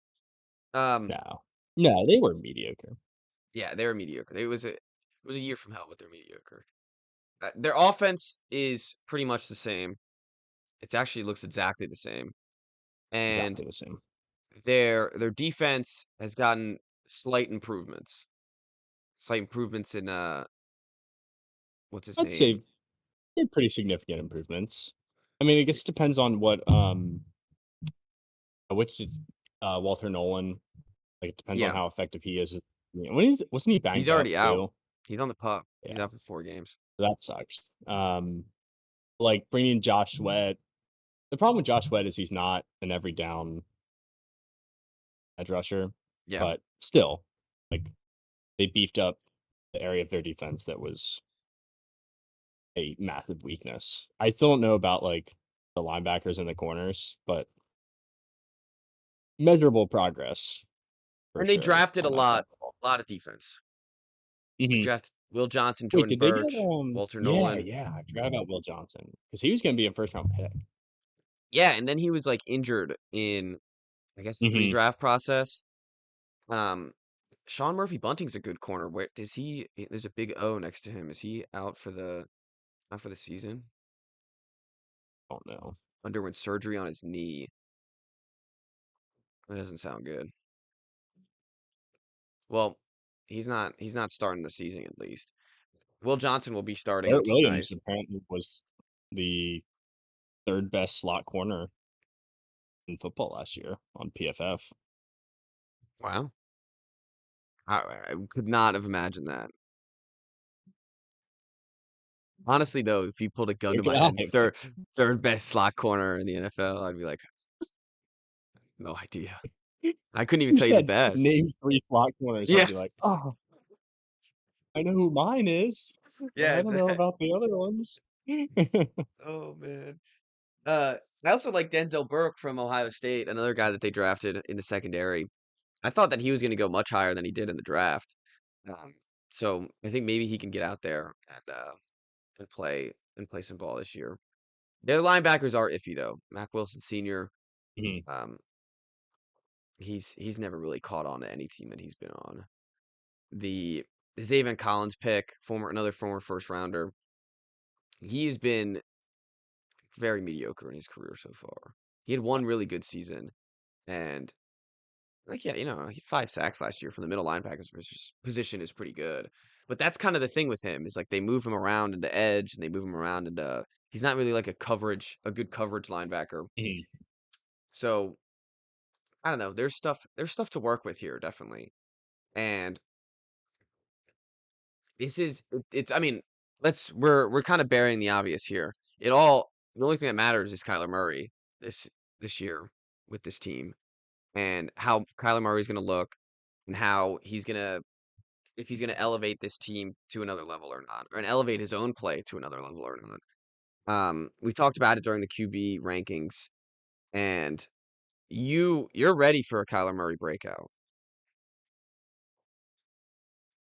Niners. No, they were mediocre. Yeah, they were mediocre. It was a year from hell, but they're mediocre. Their offense is pretty much the same. It actually looks exactly the same, and Exactly the same. their defense has gotten slight improvements. Slight improvements in what's his I'd say name? they're pretty significant improvements. I mean, I guess it depends on what which is Walter Nolan. Like it depends on Yeah, how effective he is. Wasn't he banged he's up already out. too? He's on the pup. He's Yeah, out for 4 games. that sucks. Like bringing Josh Sweat. The problem with Josh Sweat is he's not an every down edge rusher, Yeah, but still, like they beefed up the area of their defense that was a massive weakness. I still don't know about like the linebackers and the corners, but measurable progress for and they sure drafted a on that side lot, of the ball. a lot of defense. They Mhm. drafted Will Johnson, Wait, Jordan did they get Birch, Walter yeah, Nolan. yeah, I forgot about Will Johnson because he was gonna be a first round pick. Yeah, and then he was like injured in, I guess, the Mhm. pre-draft process. Um, Sean Murphy Bunting's a good corner. Where does he? There's a big O next to him. Is he out for the season? Don't know. Underwent surgery on his knee. That doesn't sound good. Well, he's not starting the season at least. Will Johnson will be starting, Garrett which is Williams nice. apparently was the third best slot corner in football last year on PFF. Wow. I could not have imagined that. Honestly, though, if you pulled a gun So to could my I, head, but third best slot corner in the NFL, I'd be like, no idea. I couldn't even you tell you the said best. name 3 slot corners, I'd Yeah. be like, "Oh, I know who mine is, but Yeah, I don't know exactly. about the other ones." Oh man. I also like Denzel Burke from Ohio State, another guy that they drafted in the secondary. I thought that he was going to go much higher than he did in the draft. Um, so I think maybe he can get out there and play some ball this year. Their linebackers are iffy though. Mac Wilson Sr. Mhm. Um, he's never really caught on to any team that he's been on. The Zaven Collins pick, another former first rounder, he has been very mediocre in his career so far. He had one really good season, and like yeah, he had 5 sacks last year from the middle linebackers position is pretty good. But that's kind of the thing with him is like they move him around into edge and they move him around into he's not really like a good coverage linebacker. Mhm. So I don't know. There's stuff to work with here, definitely. And it's I mean, we're kind of burying the obvious here. The only thing that matters is Kyler Murray this year with this team and how Kyler Murray's going to look and how if he's going to elevate this team to another level or not, or and elevate his own play to another level or not. We talked about it during the QB rankings, and you're ready for a Kyler Murray breakout.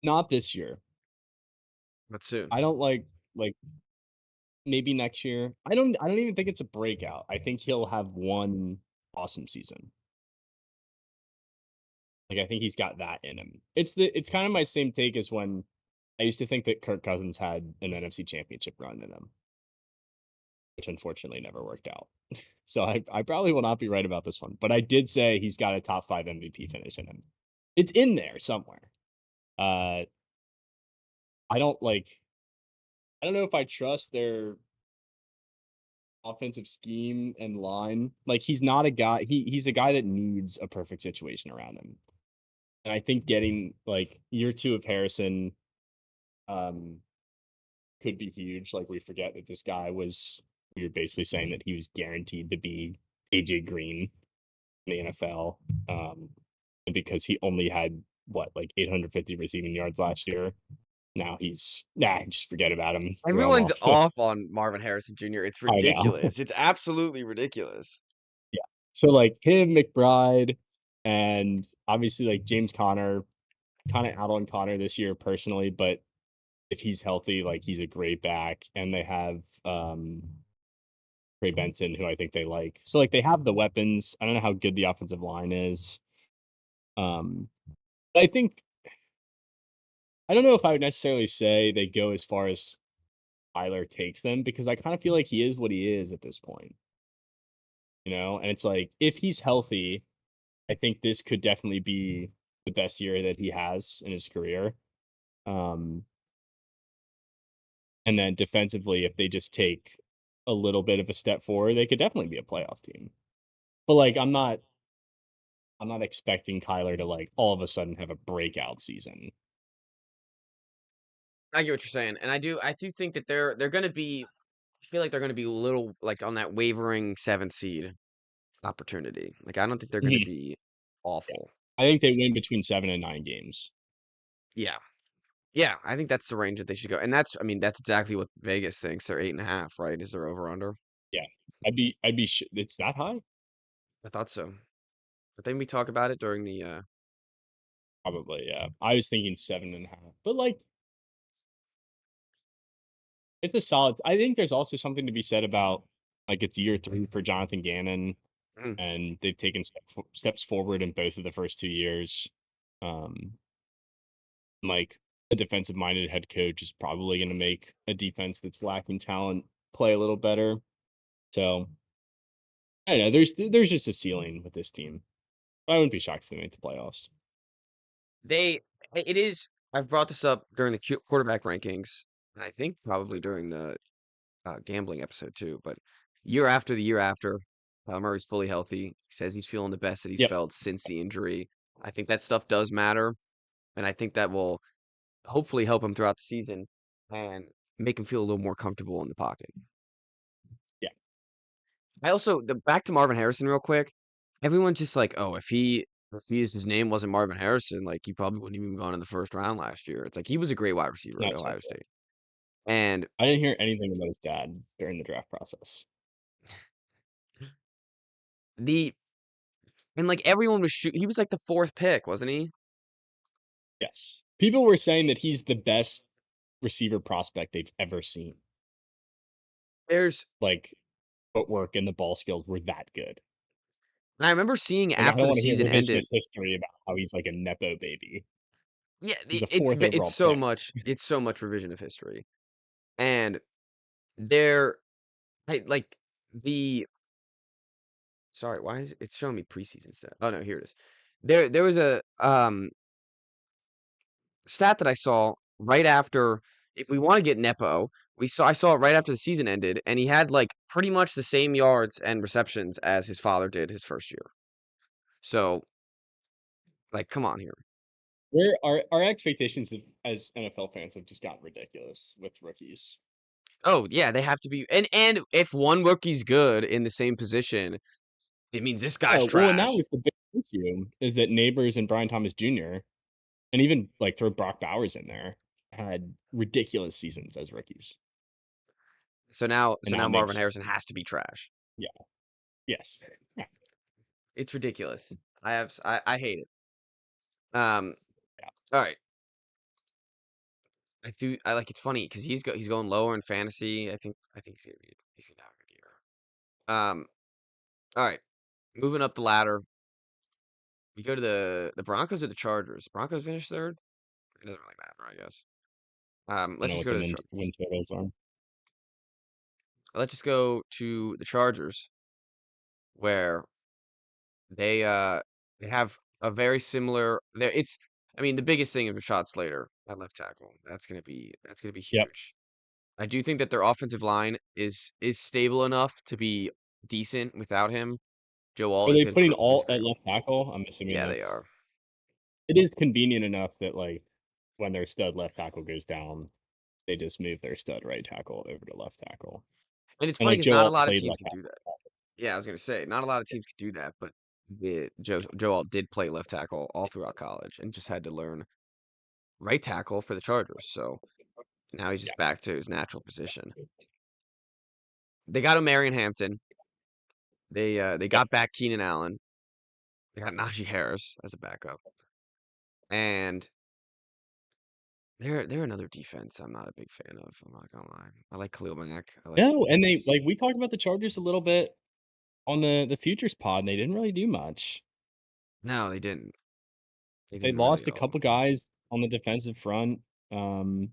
Not this year. But soon. I don't like maybe next year. I don't even think it's a breakout. I think he'll have one awesome season. Like I think he's got that in him. It's kind of my same take as when I used to think that Kirk Cousins had an NFC Championship run in him, which unfortunately never worked out. So I probably will not be right about this one, but I did say he's got a top 5 MVP finish in him. It's in there somewhere. Uh, I don't know if I trust their offensive scheme and line. Like he's not a guy. He's a guy that needs a perfect situation around him. And I think getting like year 2 of Harrison could be huge. Like we forget that this guy we were basically saying that he was guaranteed to be AJ Green in the NFL. And because he only had like 850 receiving yards last year. Now just forget about him. Throw him Everyone's off. off on Marvin Harrison Jr. It's I know. ridiculous. It's absolutely ridiculous. Yeah. So like him, McBride, and obviously like James Conner, kind of out on Conner this year personally, but if he's healthy, like he's a great back. And they have Trey Benson, who I think they like. So like they have the weapons. I don't know how good the offensive line is. I think I don't know if I would necessarily say they go as far as Tyler takes them, because I kind of feel like he is what he is at this point. And it's like if he's healthy, I think this could definitely be the best year that he has in his career. And then defensively, if they just take a little bit of a step forward, they could definitely be a playoff team. But like I'm not expecting Kyler to like all of a sudden have a breakout season. I get what you're saying, and I do think that they're going to be. I feel like they're going to be a little like on that wavering 7th seed opportunity. Like I don't think they're going to Mhm. be awful. I think they win between 7 and 9 games. Yeah. Yeah, I think that's the range that they should go. And that's exactly what Vegas thinks. They're 8.5, right? Is their over under? Yeah. It's that high? I thought so. But then we talk about it during the Probably, yeah. I was thinking 7.5. But like it's a solid. I think there's also something to be said about like it's year 3 for Jonathan Gannon, Mhm. and they've taken steps forward in both of the first 2 years. Like a defensive minded head coach is probably going to make a defense that's lacking talent play a little better. So I don't know. There's just a ceiling with this team. I wouldn't be shocked if they made the playoffs. It is. I've brought this up during the quarterback rankings, and I think probably during the gambling episode too. But year after the year after, Murray's fully healthy. He says he's feeling the best that he's Yep. felt since the injury. I think that stuff does matter, and I think that will hopefully help him throughout the season and make him feel a little more comfortable in the pocket. Yeah. I also back to Marvin Harrison real quick. Everyone's just like, oh, if his name wasn't Marvin Harrison, like he probably wouldn't even gone in the first round last year. It's like he was a great wide receiver at Not so Ohio good. State. And I didn't hear anything about his dad during the draft process. like everyone was he was like the 4th pick, wasn't he? Yes. People were saying that he's the best receiver prospect they've ever seen. There's Like footwork and the ball skills were that good. and I remember seeing Like I after don't the want to hear season ended. revisionist history about how he's like a nepo baby. Yeah, He's a 4th overall pick. it's so much revision of history. And there like the sorry, why is it's showing me preseason stat? Oh no, here it is. There was a stat that I saw right after. If we want to get Nepo, I saw it right after the season ended, and he had like pretty much the same yards and receptions as his father did his first year. So, like, come on here. Our expectations as NFL fans have just gotten ridiculous with rookies. Oh yeah, they have to be. And if one rookie's good in the same position, it means this guy's Well, and that trash. was the big issue is that Neighbors and Brian Thomas Jr. and even like throw Brock Bowers in there had ridiculous seasons as rookies. So now And now Marvin Harrison has to be trash. Yeah. Yes. Yeah. It's ridiculous. I hate it. All right. I like it's funny because he's going lower in fantasy. I think he's gonna have a good year. All right, moving up the ladder. We go to the Broncos or the Chargers. Broncos finish 3rd. It doesn't really matter, I guess. I Let's know just what go the to the Chargers. win totals are. Let's just go to the Chargers, where they have a very similar. I mean, the biggest thing is Rashad Slater at left tackle. That's gonna be Yep. huge. I do think that their offensive line is stable enough to be decent without him. Joe Alt Are is they a putting is Alt at left tackle? I'm assuming yeah, they that's are. it is convenient enough that like when their stud left tackle goes down, they just move their stud right tackle over to left tackle. And it's And funny like because Joe not a Alt lot of played teams left could do tackle. that. Yeah, I was gonna say not a lot of teams could do that, but Joe Alt did play left tackle all throughout college and just had to learn right tackle for the Chargers. So now he's just back to his natural position. They got Marion Hampton. They got back Keenan Allen. They got Najee Harris as a backup, and they're another defense I'm not a big fan of. I'm not gonna lie. I like Khalil Mack. I like No, and they like we talked about the Chargers a little bit on the futures pod, and they didn't really do much. no, they didn't. They They didn't really lost at a all. couple guys on the defensive front. I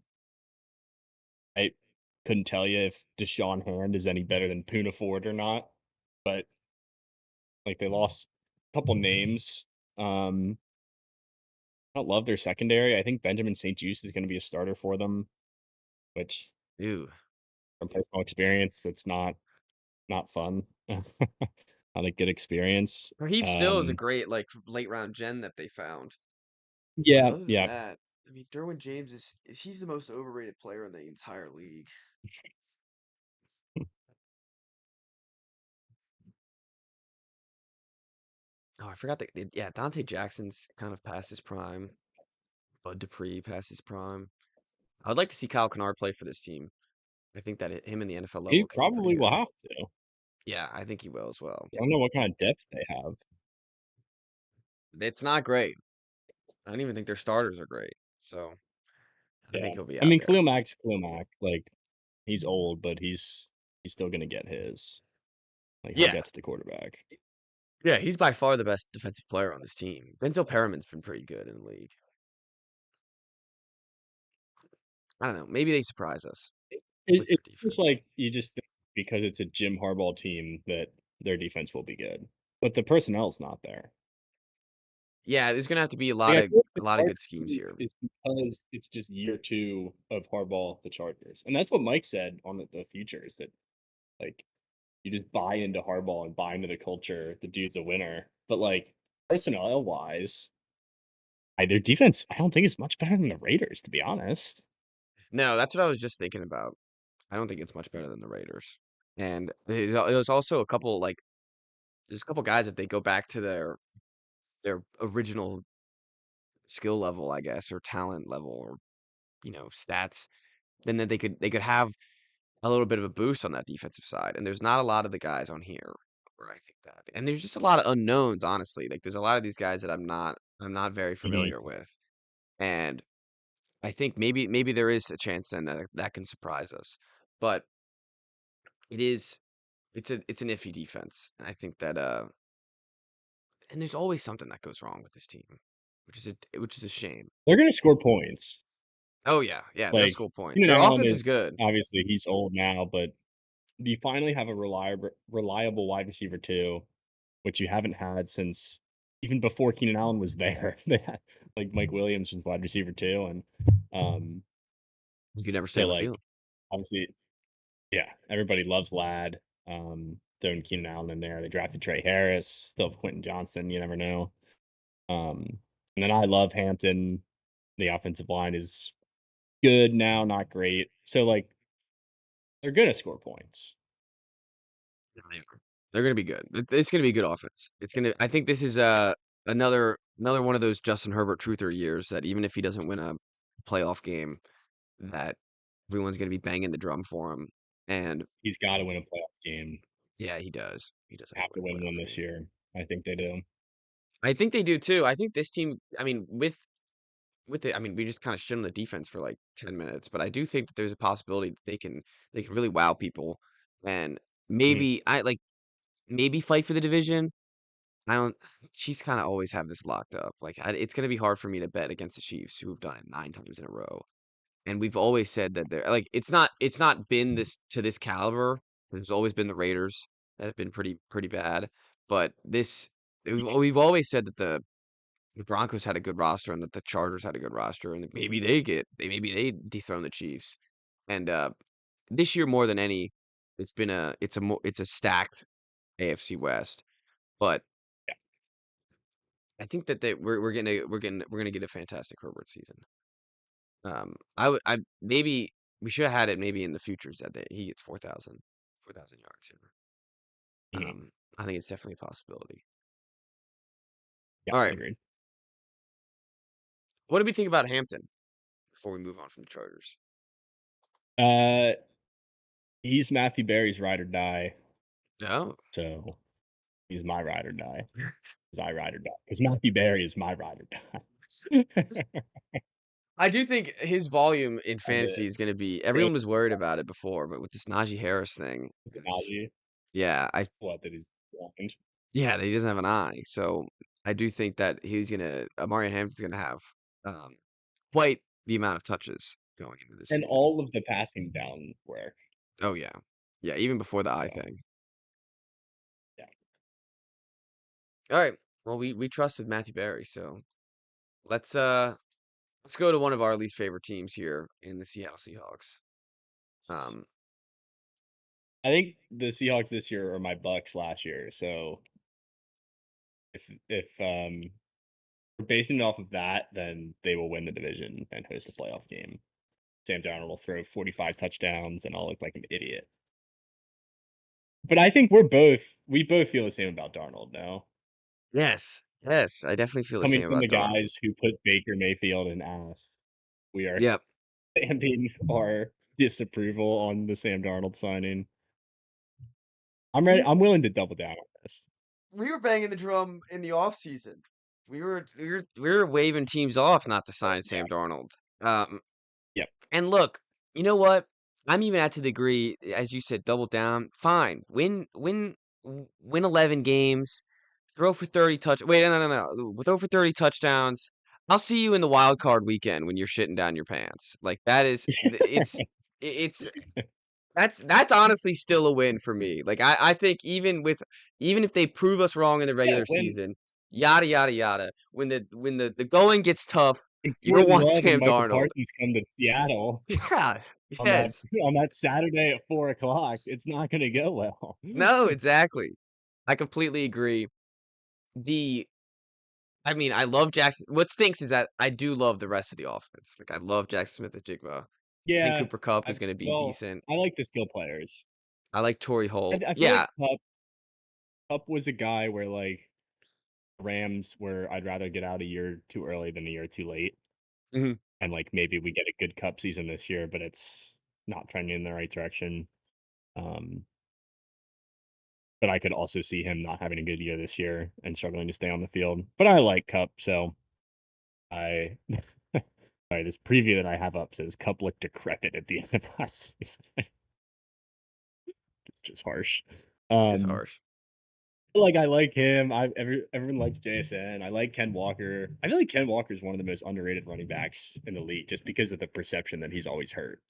couldn't tell you if Deshaun Hand is any better than Poona Ford or not, but like they lost a couple names. I don't love their secondary. I think Benjamin St-Juste is going to be a starter for them, which Ew. from personal experience, that's not fun. Not a good experience. Raheem still is a great like late round gen that they found. But Yeah, other than yeah. that, I mean, Derwin James is he's the most overrated player in the entire league. Oh, I forgot that. Yeah, Dante Jackson's kind of past his prime. Bud Dupree past his prime. I would like to see Kyle Kennard play for this team. I think that him in the NFL He level could be pretty probably will good. have to. Yeah, I think he will as well. I don't know what kind of depth they have. It's not great. I don't even think their starters are great. So I Yeah. think he'll be I out mean, there. Khalil Mack's Khalil Mack. Like, he's old, but he's still gonna get his. Like, he'll Yeah. get to the quarterback. Yeah, he's by far the best defensive player on this team. Denzel Perriman's been pretty good in the league. I don't know. Maybe they surprise us with their It's just defense. like you just think because it's a Jim Harbaugh team that their defense will be good, but the personnel's not there. Yeah, there's gonna have to be a Like, lot I of feel like the Chargers good schemes move here. is because it's just year 2 of Harbaugh, the Chargers, and that's what Mike said on the future is that, like, you just buy into Harbaugh and buy into the culture, the dude's a winner, but, like, personnel-wise, their defense, I don't think is much better than the Raiders, to be honest. No, that's what I was just thinking about. I don't think it's much better than the Raiders. And there's also a couple like there's a couple guys if they go back to their original skill level, I guess, or talent level, or stats, then that they could have a little bit of a boost on that defensive side. And there's not a lot of the guys on here where I think that. And there's just a lot of unknowns, honestly. Like there's a lot of these guys that I'm not very Mhm. familiar with. And I think maybe there is a chance then that that can surprise us. But it is it's an iffy defense. And I think that and there's always something that goes wrong with this team, which is a shame. They're gonna score points. Oh yeah, yeah, they'll Like, score points. Keenan Their Allen offense is is good. obviously, he's old now, but you finally have a reliable wide receiver too, which you haven't had since even before Keenan Allen was there. They had like Mike Williams was wide receiver too, and You can never stay so on the like field. obviously, yeah, everybody loves Lad. Throwing Keenan Allen in there. They drafted Trey Harris, still have Quentin Johnston. You never know. And then I love Hampton. The offensive line is good now, not great. So like they're gonna score points. Yeah, they are. They're gonna be good. It's gonna be a good offense. It's gonna. I think this is another one of those Justin Herbert truther years that even if he doesn't win a playoff game, that everyone's gonna be banging the drum for him. And He's got to win a playoff game. yeah, he does. He does have to Have to win a win one playoff this game. year. I think they do. I think they do too. I think this team. I mean, with the, I mean, we just kind of shit on the defense for like 10 minutes, but I do think that there's a possibility that they can really wow people, and Mhm. maybe fight for the division. I don't. Chiefs kind of always have this locked up. Like it's gonna be hard for me to bet against the Chiefs, who have done it 9 times in a row. And we've always said that they're like it's not been this to this caliber. There's always been the Raiders that have been pretty bad, but this we've always said that the Broncos had a good roster and that the Chargers had a good roster, and maybe they dethrone the Chiefs. And this year more than any, it's a stacked AFC West. But Yeah. I think that we're gonna get a fantastic Herbert season. I maybe we should have had it maybe in the futures that he gets 4,000 yards here. Mhm. I think it's definitely a possibility. Yeah, All right, agreed. what do we think about Hampton before we move on from the Chargers? He's Matthew Berry's ride or die, Oh, so he's my ride or die. Because I ride or die. Because Matthew Berry is my ride or die. I do think his volume in And fantasy is going to be. really, Everyone was worried about it before, but with this Najee Harris thing, Najee, yeah, what that is blind. yeah, that he doesn't have an eye. So I do think that Amari Hampton's gonna have um, quite the amount of touches going into this And season. all of the passing down work. Oh yeah, yeah, even before the eye So, thing. yeah. All right, well we trusted Matthew Berry, so let's go to one of our least favorite teams here in the Seattle Seahawks. I think the Seahawks this year are my Bucks last year. So if we're basing it off of that, then they will win the division and host a playoff game. Sam Darnold will throw 45 touchdowns and I'll look like an idiot. But I think we both feel the same about Darnold now. Yes, I definitely feel the Coming same from about the Darnold. guys who put Baker Mayfield in ass, we are Yep. stamping our disapproval on the Sam Darnold signing. I'm ready. I'm willing to double down on this. We were banging the drum in the offseason. We were waving teams off not to sign Sam Darnold. Yep. And look, you know what? I'm even at to the degree, as you said, double down. Fine, win 11 games, throw for 30 touch. Wait, no. Throw for 30 touchdowns. I'll see you in the wild card weekend when you're shitting down your pants. Like that is, it's that's honestly still a win for me. Like I think even if they prove us wrong in the regular when season, yada yada yada. When the going gets tough, you don't Jordan want Love and Sam Micah Darnold. Parsons come to Seattle Yeah. on Yes. that Saturday at 4:00, it's not going to go well. No, exactly. I completely agree. I mean, I love Jackson. What stinks is that I do love the rest of the offense. Like I love Jackson Smith and Jigma. I think Yeah, Cooper Kupp is going to be decent. I like the skill players. I like Torrey Holt. I feel Yeah. like Kupp was a guy where like Rams where I'd rather get out a year too early than a year too late. Mhm. And like maybe we get a good Cup season this year, but it's not trending in the right direction. But I could also see him not having a good year this year and struggling to stay on the field. But I like Cup, so I sorry, this preview that I have up says Cup looked decrepit at the end of last season. Which is harsh. It's harsh. Like I like him. Everyone likes JSN. I like Ken Walker. I feel like Ken Walker is one of the most underrated running backs in the league just because of the perception that he's always hurt.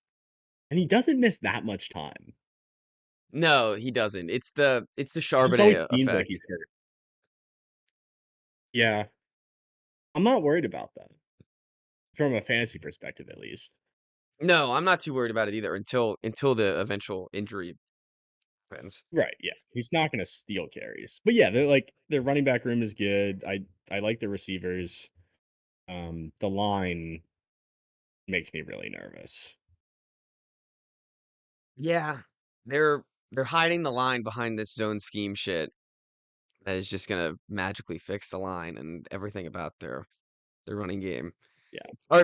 And he doesn't miss that much time. No, he doesn't. It's the It just Charbonnet always seems like effect. he's hurt. Yeah. I'm not worried about that. From a fantasy perspective, at least. No, I'm not too worried about it either until the eventual injury happens. Right, yeah. He's not gonna steal carries. But yeah, they're like their running back room is good. I like the receivers. The line makes me really nervous. Yeah. They're hiding the line behind this zone scheme shit that is just gonna magically fix the line and everything about their running game. Yeah.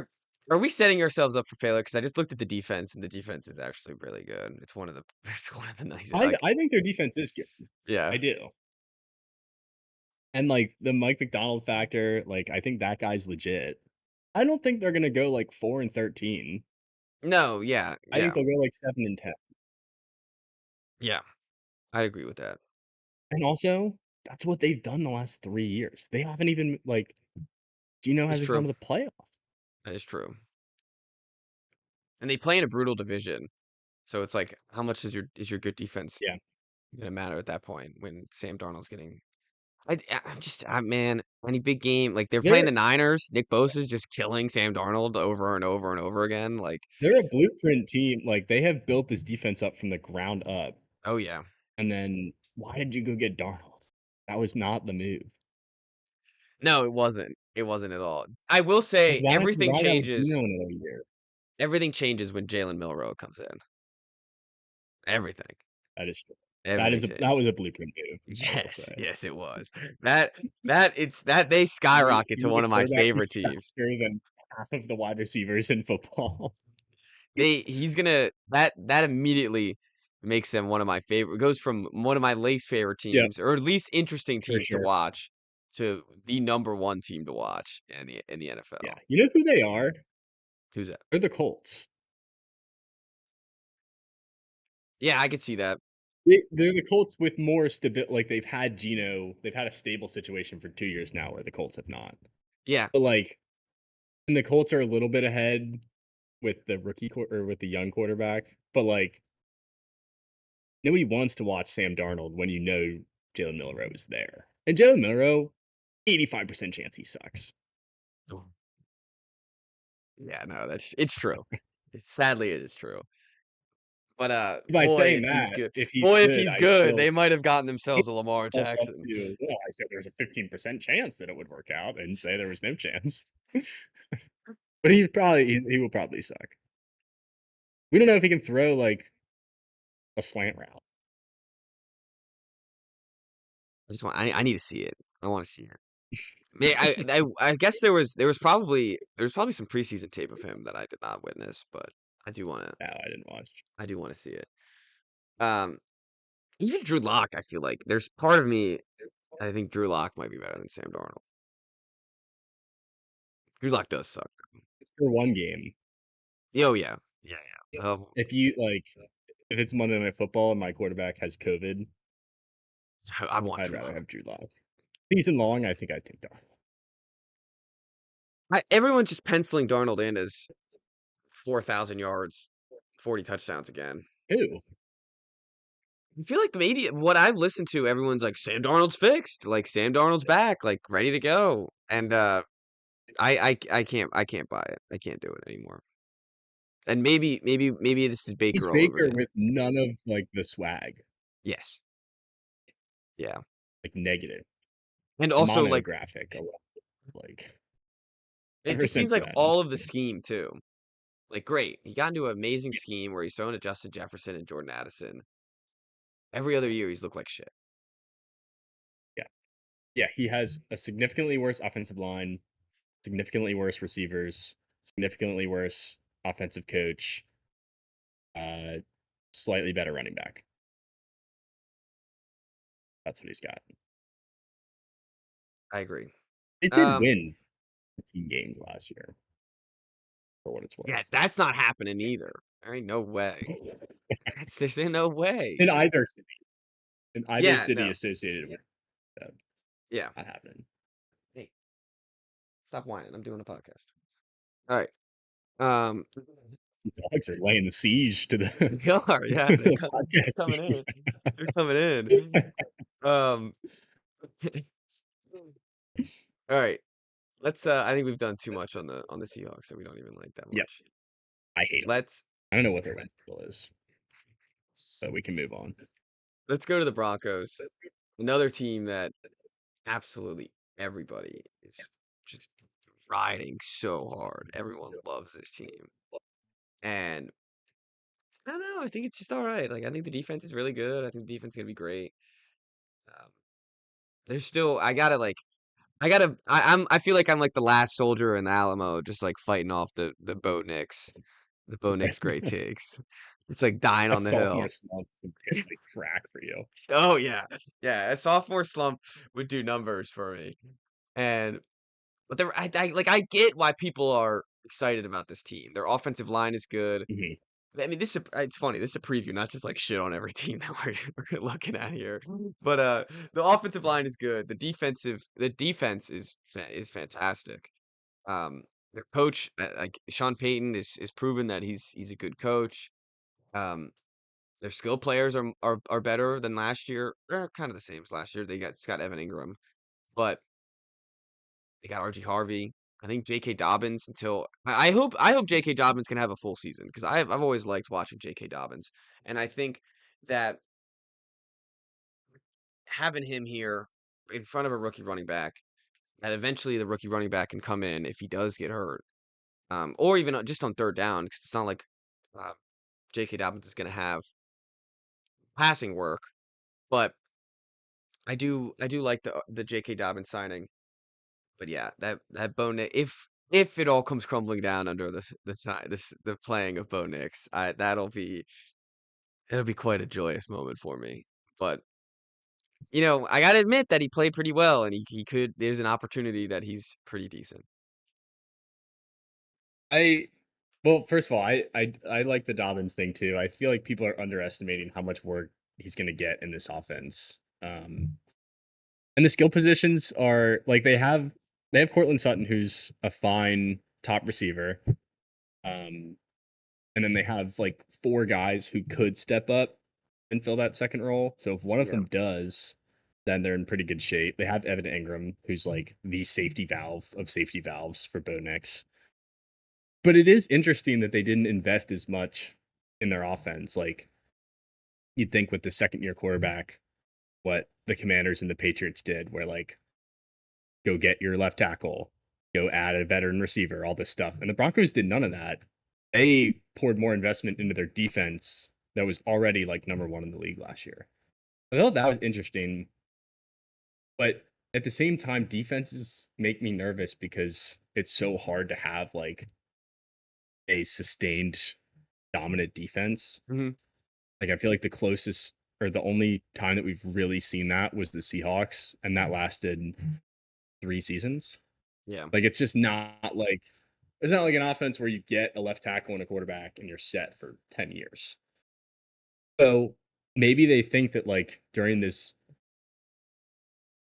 Are we setting ourselves up for failure? Because I just looked at the defense, and the defense is actually really good. It's one of the nice. I think their defense is good. Yeah, I do. And like the Mike McDonald factor, like I think that guy's legit. I don't think they're gonna go like 4-13. no, yeah, I think they'll go like 7-10. yeah. I agree with that. And also, that's what they've done the last 3 years. They haven't even like Gino It's hasn't gone true. to the playoff. That is true. And they play in a brutal division, so it's like, how much is your good defense Yeah. gonna matter at that point when Sam Darnold's getting Man, any big game like they're playing They're the Niners. Nick Bosa's just killing Sam Darnold over and over and over again. Like, they're a blueprint team. Like they have built this defense up from the ground up. oh yeah, And then why did you go get Darnold? That was not the move. no, it wasn't. It wasn't at all. I will Like, say why don't you everything ride out with Geno changes. another year? Everything changes when Jalen Milroe comes in. Everything. That is Everything changes. that was a blueprint move. I will Yes, say. yes, it was. That they skyrocket to You one of my quarterback favorite who's teams. faster than half of the wide receivers in football. He's gonna that immediately makes them one of my favorite. Goes from one of my least favorite Yep, teams, or at least interesting for teams to sure. watch, to the number one team to watch in the Yeah. NFL. You know who they are? Who's that? They're the Colts. Yeah, I could see that. They're the Colts with more stability. Like they've had Geno, they've had a stable situation for 2 years now, where the Colts have not. Yeah, But like, and the Colts are a little bit ahead with the or with the young quarterback. But like, nobody wants to watch Sam Darnold when you know Jalen Milroe is there. And Jalen Milroe, 85% chance he sucks. yeah, no, it's true. Sadly, it is true. But By boy, saying if he's that, good, if he's boy, if good, he's I good, still they might have gotten themselves a Lamar up Jackson. to, well, I said there's a 15% chance that it would work out, and say there was no chance. But he will probably suck. We don't know if he can throw like a slant route. I need to see it. I want to see it. I guess there was probably some preseason tape of him that I did not witness, but I do want to. No, I didn't watch. I do want to see it. Even Drew Lock, I feel like there's part of me. I think Drew Lock might be better than Sam Darnold. Drew Lock does suck. For one game. Oh yeah, yeah. If you like, if it's Monday Night Football and my quarterback has COVID, I want I'd Drew rather Lock. have Drew Lock. Season long, I think I'd take Darnold. Everyone's just penciling Darnold in as 4,000 yards, 40 touchdowns again. Who? I feel like the media, what I've listened to, everyone's like, Sam Darnold's fixed, like Sam Darnold's back, like ready to go, and I can't buy it. I can't do it anymore. And maybe this is Baker He's all over Baker again. with none of like the swag. Yes. Yeah. Like negative. And also like graphic. Like it just seems like all of the scheme too. Like great, he got into an amazing scheme where he's throwing to Justin Jefferson and Jordan Addison. Every other year he's looked like shit. Yeah, he has a significantly worse offensive line, significantly worse receivers, significantly worse offensive coach, slightly better running back. That's what he's got. I agree. They did win 15 games last year, for what it's worth. Yeah, that's not happening either. There ain't no way. There's no way. In either city. No. Associated with that. Yeah. Not happening. Hey, stop whining. I'm doing a podcast. All right. The dogs are laying the siege to the. They are, yeah. They're coming in. They're coming in. All right. Let's. I think we've done too much on the Seahawks that we don't even like that much. Yep. I hate them. I don't know what their win total is, but we can move on. Let's go to the Broncos. Another team that absolutely everybody is just riding so hard. Everyone loves this team. And I don't know. I think it's just all right. Like I think the defense is really good. I think the defense is gonna be great. There's still I feel like I'm like the last soldier in the Alamo, just like fighting off the Bo Nix great takes, just like dying on the hill. Sophomore slump would crack for you. Oh yeah, yeah. A sophomore slump would do numbers for me, but I get why people are excited about this team. Their offensive line is good. Mm-hmm. I mean, it's funny. This is a preview, not just like shit on every team that we're looking at here. But the offensive line is good. The defense is fantastic. Their coach, like Sean Payton, is proven that he's a good coach. Their skill players are better than last year. They're kind of the same as last year. They got Scott Evan Ingram, but they got RG Harvey. I think J.K. Dobbins until I hope J.K. Dobbins can have a full season because I've always liked watching J.K. Dobbins, and I think that having him here in front of a rookie running back, that eventually the rookie running back can come in if he does get hurt, or even just on third down because it's not like uh, J.K. Dobbins is going to have passing work, but I do like the J.K. Dobbins signing. But yeah, that Bo Nix, if it all comes crumbling down under the playing of Bo Nix, it'll be quite a joyous moment for me. But I gotta admit that he played pretty well, and he could. There's an opportunity that he's pretty decent. Well, first of all, I like the Dobbins thing too. I feel like people are underestimating how much work he's going to get in this offense. And the skill positions are like they have Cortland Sutton, who's a fine top receiver. And then they have like 4 guys who could step up and fill that second role. So if one of them does, then they're in pretty good shape. They have Evan Ingram, who's like the safety valve of safety valves for Bo Nix. But it is interesting that they didn't invest as much in their offense. Like you'd think with the second year quarterback, what the Commanders and the Patriots did, where like go get your left tackle, go add a veteran receiver, all this stuff. And the Broncos did none of that. They poured more investment into their defense that was already like number 1 in the league last year. I thought that was interesting. But at the same time, defenses make me nervous because it's so hard to have like a sustained dominant defense. Mm-hmm. Like I feel like the closest or the only time that we've really seen that was the Seahawks, and that lasted 3 seasons. Yeah. Like it's just not like it's not like an offense where you get a left tackle and a quarterback and you're set for 10 years. So maybe they think that like during this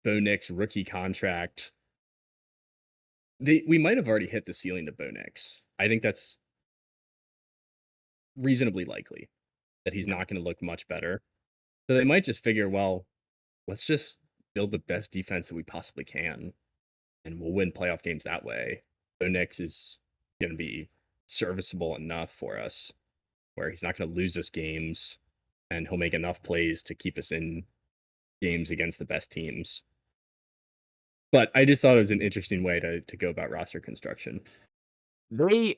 Bo Nix rookie contract, we might have already hit the ceiling to Bo Nix. I think that's reasonably likely that he's not going to look much better. So they might just figure, well, let's just build the best defense that we possibly can, and we'll win playoff games that way. Bo Nix is going to be serviceable enough for us where he's not going to lose us games, and he'll make enough plays to keep us in games against the best teams. But I just thought it was an interesting way to go about roster construction. They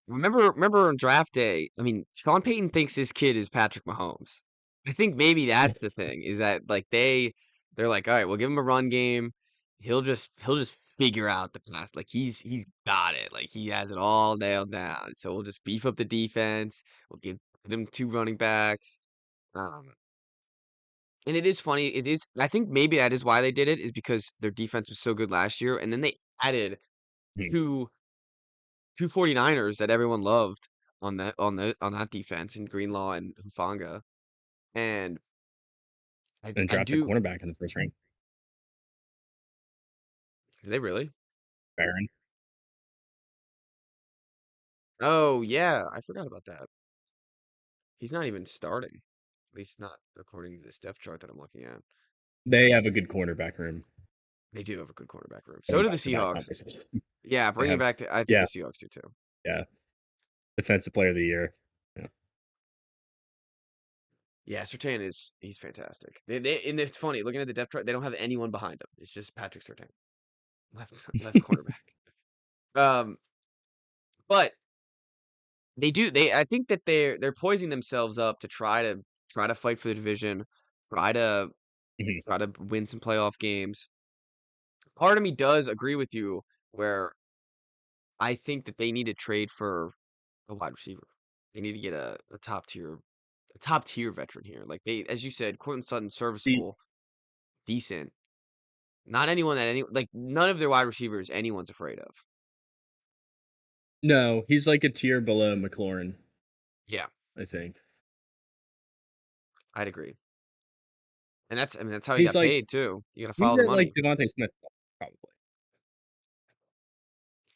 remember on draft day. I mean, Sean Payton thinks his kid is Patrick Mahomes. I think maybe that's the thing is that like they're like, all right, we'll give him a run game. He'll just figure out the pass. Like he's got it. Like he has it all nailed down. So we'll just beef up the defense. We'll give him 2 running backs. And it is funny. It is. I think maybe that is why they did it is because their defense was so good last year, and then they added Hmm. two 49ers that everyone loved on that defense in Greenlaw and Hufanga. And I drafted do. cornerback in the first round. Did they really? Barron. Oh yeah, I forgot about that. He's not even starting. At least not according to this depth chart that I'm looking at. They have a good cornerback room. They do have a good cornerback room. So do the Seahawks. Yeah, bring it back to. I think the Seahawks do too. Yeah, defensive player of the year. Yeah, Surtain he's fantastic. And it's funny looking at the depth chart. They don't have anyone behind him. It's just Patrick Surtain, left cornerback. But they do. I think that they're poising themselves up to try to fight for the division, try to win some playoff games. Part of me does agree with you where I think that they need to trade for a wide receiver. They need to get a top tier veteran here. Like as you said, Cortland Sutton, serviceable, decent. Not anyone like none of their wide receivers anyone's afraid of. No, he's like a tier below McLaurin. Yeah, I think I'd agree. And that's how he got paid too. You got to follow the money. Like Devontae Smith, probably.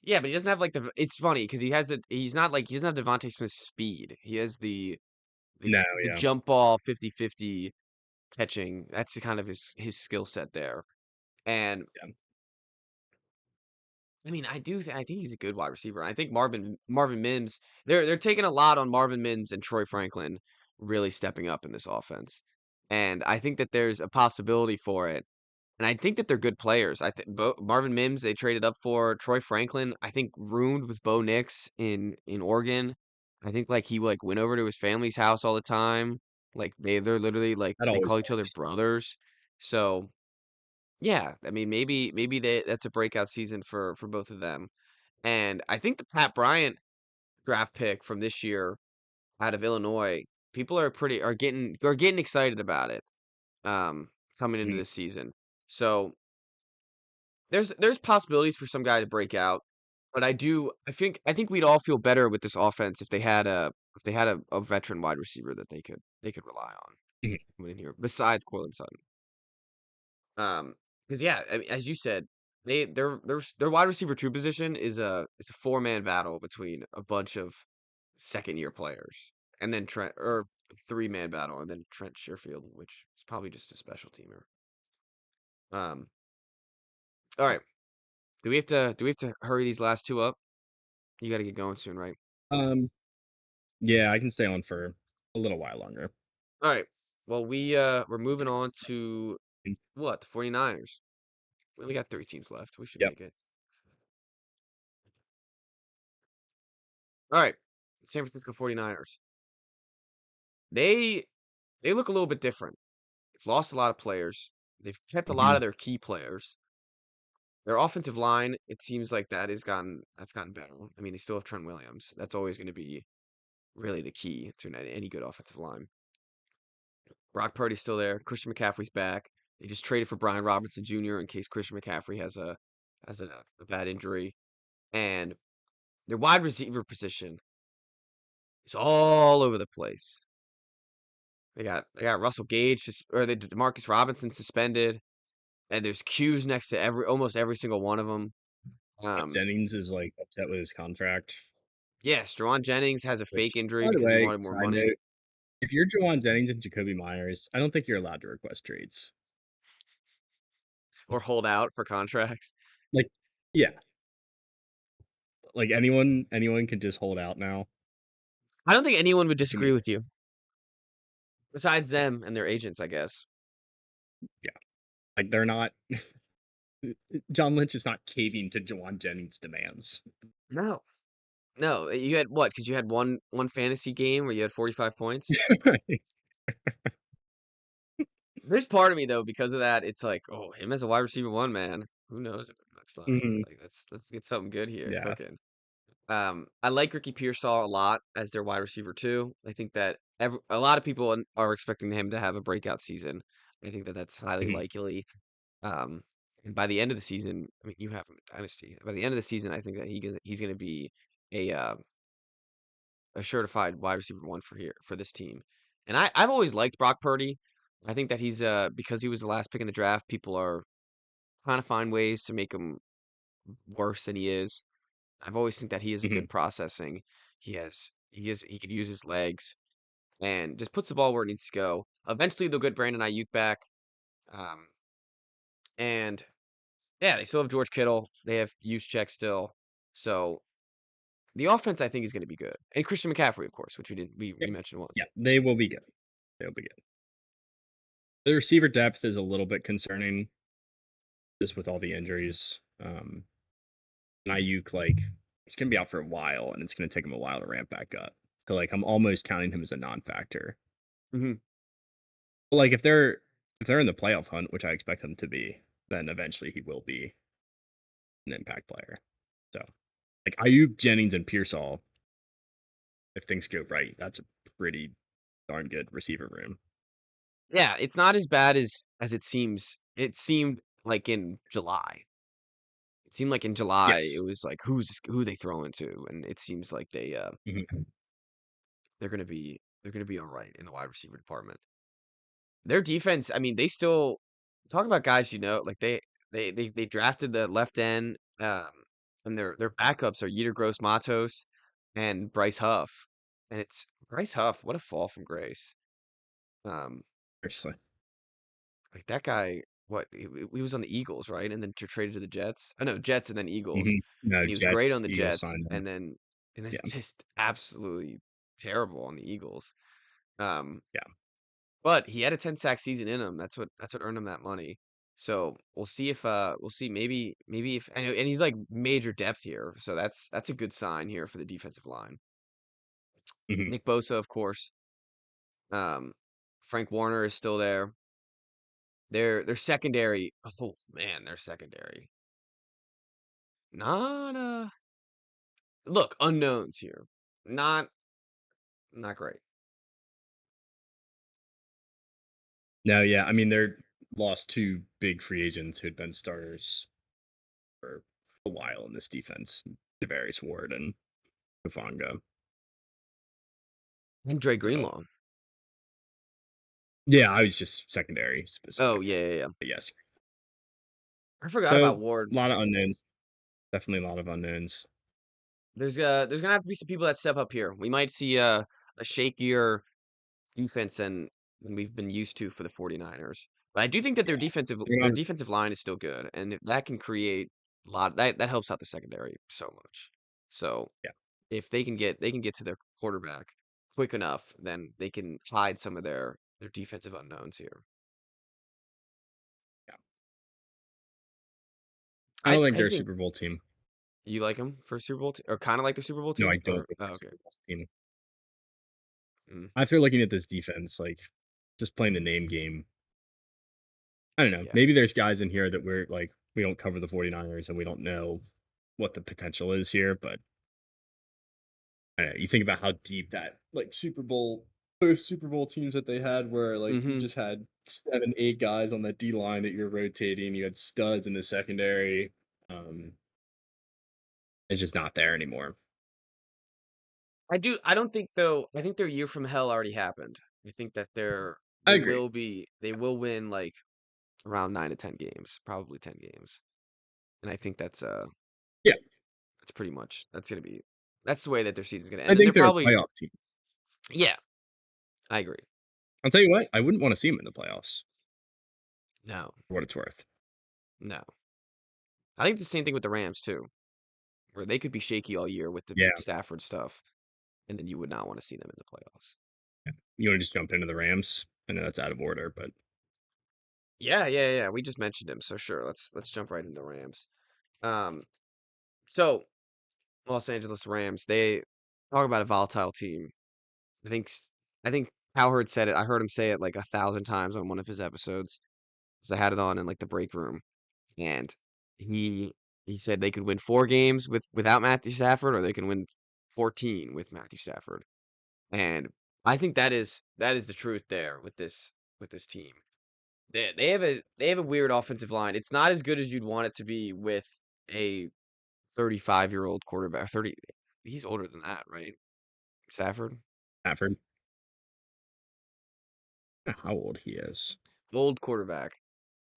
Yeah, but he doesn't have like it's funny because he doesn't have Devontae Smith's speed. He has the jump ball 50-50 catching. That's kind of his skill set there. And Yeah. I mean, I think he's a good wide receiver. I think Marvin Mims, they're taking a lot on Marvin Mims and Troy Franklin really stepping up in this offense. And I think that there's a possibility for it. And I think that they're good players. I think Marvin Mims they traded up for Troy Franklin. I think roomed with Bo Nix in Oregon. I think like he like went over to his family's house all the time. Like they're literally like That they always call each other helps. brothers. So yeah, I mean maybe that's a breakout season for both of them. And I think the Pat Bryant draft pick from this year out of Illinois, people are getting excited about it coming into Mhm. this season. So there's possibilities for some guy to break out, but I think we'd all feel better with this offense if they had a veteran wide receiver that they could rely on Mhm. coming in here besides Courtland Sutton. Because yeah, I mean, as you said, their wide receiver two position is it's a 4-man battle between a bunch of second year players, and then Trent or 3-man battle, and then Trent Sherfield, which is probably just a special teamer. All right. Do we have to hurry these last two up? You got to get going soon, right? Um, yeah, I can stay on for a little while longer. All right. Well, we're moving on to what? The 49ers. We only got 3 teams left. We should Yep. make it. All right. San Francisco 49ers. They look a little bit different. They've lost a lot of players. They've kept a lot Mhm. of their key players. Their offensive line, it seems like that's gotten better. I mean, they still have Trent Williams. That's always going to be really the key to any good offensive line. Brock Purdy's still there. Christian McCaffrey's back. They just traded for Brian Robinson Jr. in case Christian McCaffrey has a bad injury. And their wide receiver position is all over the place. They got Russell Gage or they Demarcus Robinson suspended, and there's Q's next to almost every single one of them. Jennings is like upset with his contract. Yes, Jawan Jennings has a fake Which, injury by the because he way, wanted more side money. note, if you're Jawan Jennings and Jacoby Myers, I don't think you're allowed to request trades. Or hold out for contracts. Like, yeah, like anyone can just hold out now. I don't think anyone would It can be disagree with you. Besides them and their agents, I guess. yeah, like they're not. John Lynch is not caving to Jawan Jennings' demands. No. No, you had what? Because you had one fantasy game where you had 45 points. There's part of me though, because of that, it's like, oh, him as a wide receiver one, man. Who knows what it looks like? Mhm. Like let's get something good here Yeah. cooking. I like Ricky Pearsall a lot as their wide receiver too. I think that a lot of people are expecting him to have a breakout season. I think that that's highly Mhm. likely. Um, and by the end of the season, I mean you have him in Dynasty. By the end of the season, I think that he's going to be a certified wide receiver one for this team. And I've always liked Brock Purdy. I think that he's because he was the last pick in the draft, people are trying to find ways to make him worse than he is. I've always think that he is a Mhm. good processing. He could use his legs and just puts the ball where it needs to go. Eventually they'll get Brandon Ayuk back. Um, and yeah, they still have George Kittle. They have Juszczyk still. So the offense I think is going to be good. And Christian McCaffrey, of course, which we mentioned Yeah, once. they will be good. They'll be good. The receiver depth is a little bit concerning, just with all the injuries. Ayuk, like, he's gonna be out for a while, and it's gonna take him a while to ramp back up. So, like, I'm almost counting him as a non-factor. hmm But, like, if they're in the playoff hunt, which I expect them to be, then eventually he will be an impact player. So, like, Ayuk, Jennings, and Pearsall, if things go right, that's a pretty darn good receiver room. Yeah, it's not as bad as it seems. It seemed like in July. It seemed like in July it Yes. was like who they throw into, and it seems like Mhm. they're gonna be all right in the wide receiver department. Their defense, I mean, they still talk about guys, like they drafted the left end, and their backups are Yetur Gross Matos and Bryce Huff, and it's Bryce Huff. What a fall from grace! Um, Seriously. like that guy what he was on the Eagles, right? And then traded to the Jets. Oh no, Jets and then Eagles. No, And he was great on Jets, the Eagles Jets, signed him. and then Yeah. just absolutely terrible on the Eagles. Yeah. But he had a 10-sack season in him. That's what earned him that money. So we'll see if maybe if and he's like major depth here. So that's a good sign here for the defensive line. Mhm. Nick Bosa, of course. Frank Warner is still there. Their secondary. Oh man, their secondary. Not look, unknowns here. Not great. No, yeah. I mean, they're lost 2 big free agents who had been starters for a while in this defense, Javarius Ward and Hufanga. And Dre So, Greenlaw. yeah, I was just secondary Oh specifically. yeah. But yes. I forgot So, about Ward. a lot of unknowns. Definitely a lot of unknowns. There's gonna have to be some people that step up here. We might see a shakier defense than we've been used to for the 49ers. But I do think that their They're defensive line is still good, and if that can create a lot that helps out the secondary so much. So Yeah. if they can get to their quarterback quick enough, then they can hide some of their defensive unknowns here. Yeah. I don't think I they're a think Super Bowl team. you like them for a Super Bowl or kind of like the Super Bowl No, team. I don't Or, think they're a okay. Super Bowl team. Mm. After looking at this defense, like just playing the name game, I don't know. Yeah. Maybe there's guys in here that we're like we don't cover the 49ers and we don't know what the potential is here, but I don't know, you think about how deep that like those Super Bowl teams that they had where like you Mhm. just had 7, 8 guys on that D line that you're rotating, you had studs in the secondary. It's just not there anymore. I don't think though. I think their year from hell already happened. I think that I they agree. will win like around 9 to 10 games, probably 10 games. And I think that's Yeah. pretty much that's the way that their season's gonna I end. And they're think they're a probably playoff team. yeah, I agree. I'll tell you what, I wouldn't want to see them in the playoffs No, for what it's worth. no. I think the same thing with the Rams too, where they could be shaky all year with the Yeah. Stafford stuff, and then you would not want to see them in the playoffs. You want to just jump into the Rams? I know that's out of order, but Yeah. We just mentioned him, so sure. Let's jump right into the Rams. So Los Angeles Rams, they talk about a volatile team. I think I think Cowherd said it. I heard him say it like 1,000 times on one of his episodes because I had it on in like the break room, and he said they could win 4 games without Matthew Stafford, or they can win 14 with Matthew Stafford. And I think that is the truth there with this team. They have a weird offensive line. It's not as good as you'd want it to be with a 35-year-old quarterback. 30, he's older than that, right? Stafford, Stafford, how old he is? old quarterback.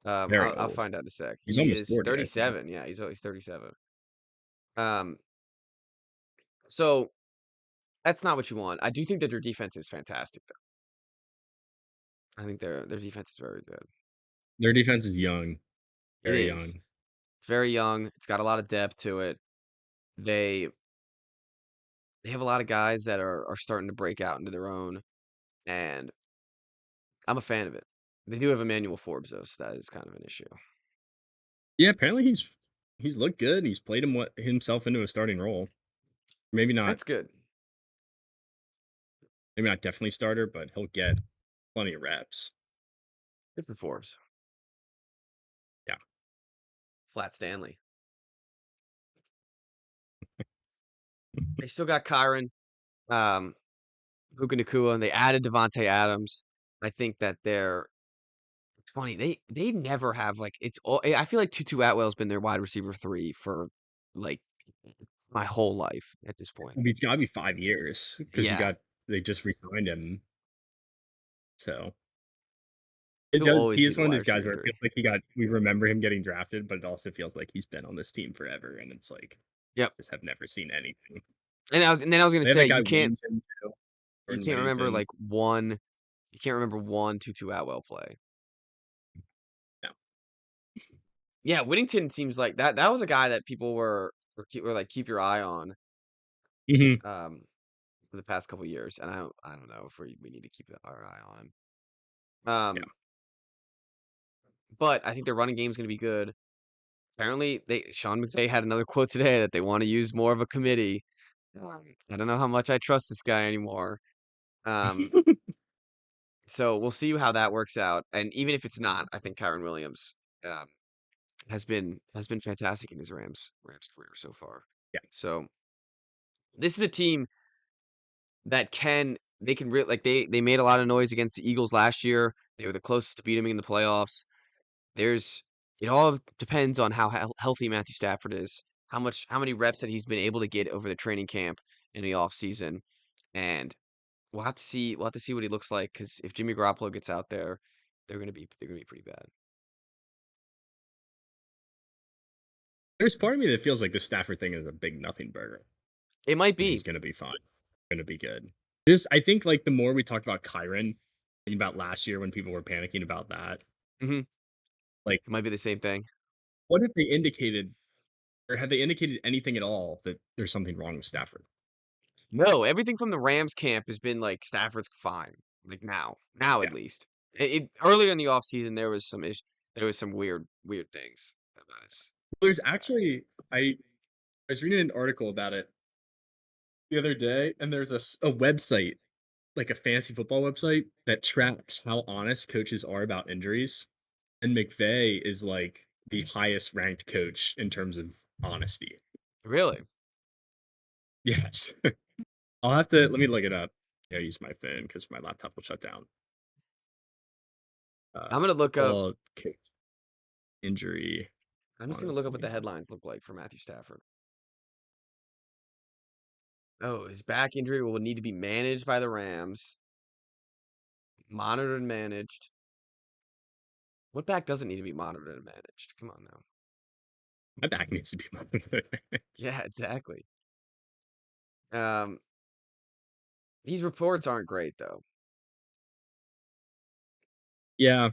Very I'll old. find out in a sec. He's He almost is 40, I think. 37. Yeah, he's 37. Um, so that's not what you want. I do think that their defense is fantastic, though. I think their defense is very good. Their defense is young, It very is. young. It's very young. It's got a lot of depth to it. They have a lot of guys that are starting to break out into their own, and I'm a fan of it. They do have Emmanuel Forbes though, so that is kind of an issue. Yeah, apparently he's looked good. He's played himself into a starting role. Maybe not. That's good. Maybe not definitely starter, but he'll get plenty of reps. Good for Forbes. Yeah. Flat Stanley. They still got Kyron, Puka Nacua, and they added Devontae Adams. I think that they're funny. They never have like it's all. I feel like Tutu Atwell's been their wide receiver 3 for like my whole life at this point. I mean, it's got to be 5 years because Yeah, they just re-signed him. So he'll always he be is the one of wide those guys receiver where it 3. feels like we remember him getting drafted, but it also feels like he's been on this team forever, and it's like Yep. just have never seen anything. And then I was gonna They have say that guy you can't Whittington too. remember Whittington. like one. You can't remember one Tutu Atwell play. No. Yeah, Whittington seems like that was a guy that people were like keep your eye on Mhm. for the past couple years, and I don't know if we need to keep our eye on him. Yeah. But I think their running game's going to be good. Apparently, Sean McVay had another quote today that they want to use more of a committee. I don't know how much I trust this guy anymore. So we'll see how that works out. And even if it's not, I think Kyron Williams um, has been fantastic in his Rams career so far. Yeah. So this is a team that they can really like they made a lot of noise against the Eagles last year. They were the closest to beat them in the playoffs. It all depends on how healthy Matthew Stafford is, how many reps that he's been able to get over the training camp in the off season, and we'll have to see what he looks like, because if Jimmy Garoppolo gets out there, they're gonna be pretty bad. There's part of me that feels like the Stafford thing is a big nothing burger. It might be. He's gonna be fine. Gonna be good. I think like the more we talked about Kyron, thinking about last year when people were panicking about that, like It might be the same thing. what if they indicated, or have they indicated anything at all that there's something wrong with Stafford? No, everything from the Rams camp has been like Stafford's fine. Like now Yeah. at least. Earlier in the offseason, there was some weird things about us. There's actually I was reading an article about it the other day, and there's a website, like a fantasy football website, that tracks how honest coaches are about injuries. And McVay is like the highest ranked coach in terms of honesty. Really? Yes. I'll have to let me look it up. Yeah, use my phone because my laptop will shut down. I'm gonna look up. Football coach injury. I'm just gonna look up what the headlines look like for Matthew Stafford. Oh, his back injury will need to be managed by the Rams. Monitored and managed. What back doesn't need to be monitored and managed? Come on now. My back needs to be monitored. Yeah, exactly. These reports aren't great though. Yeah.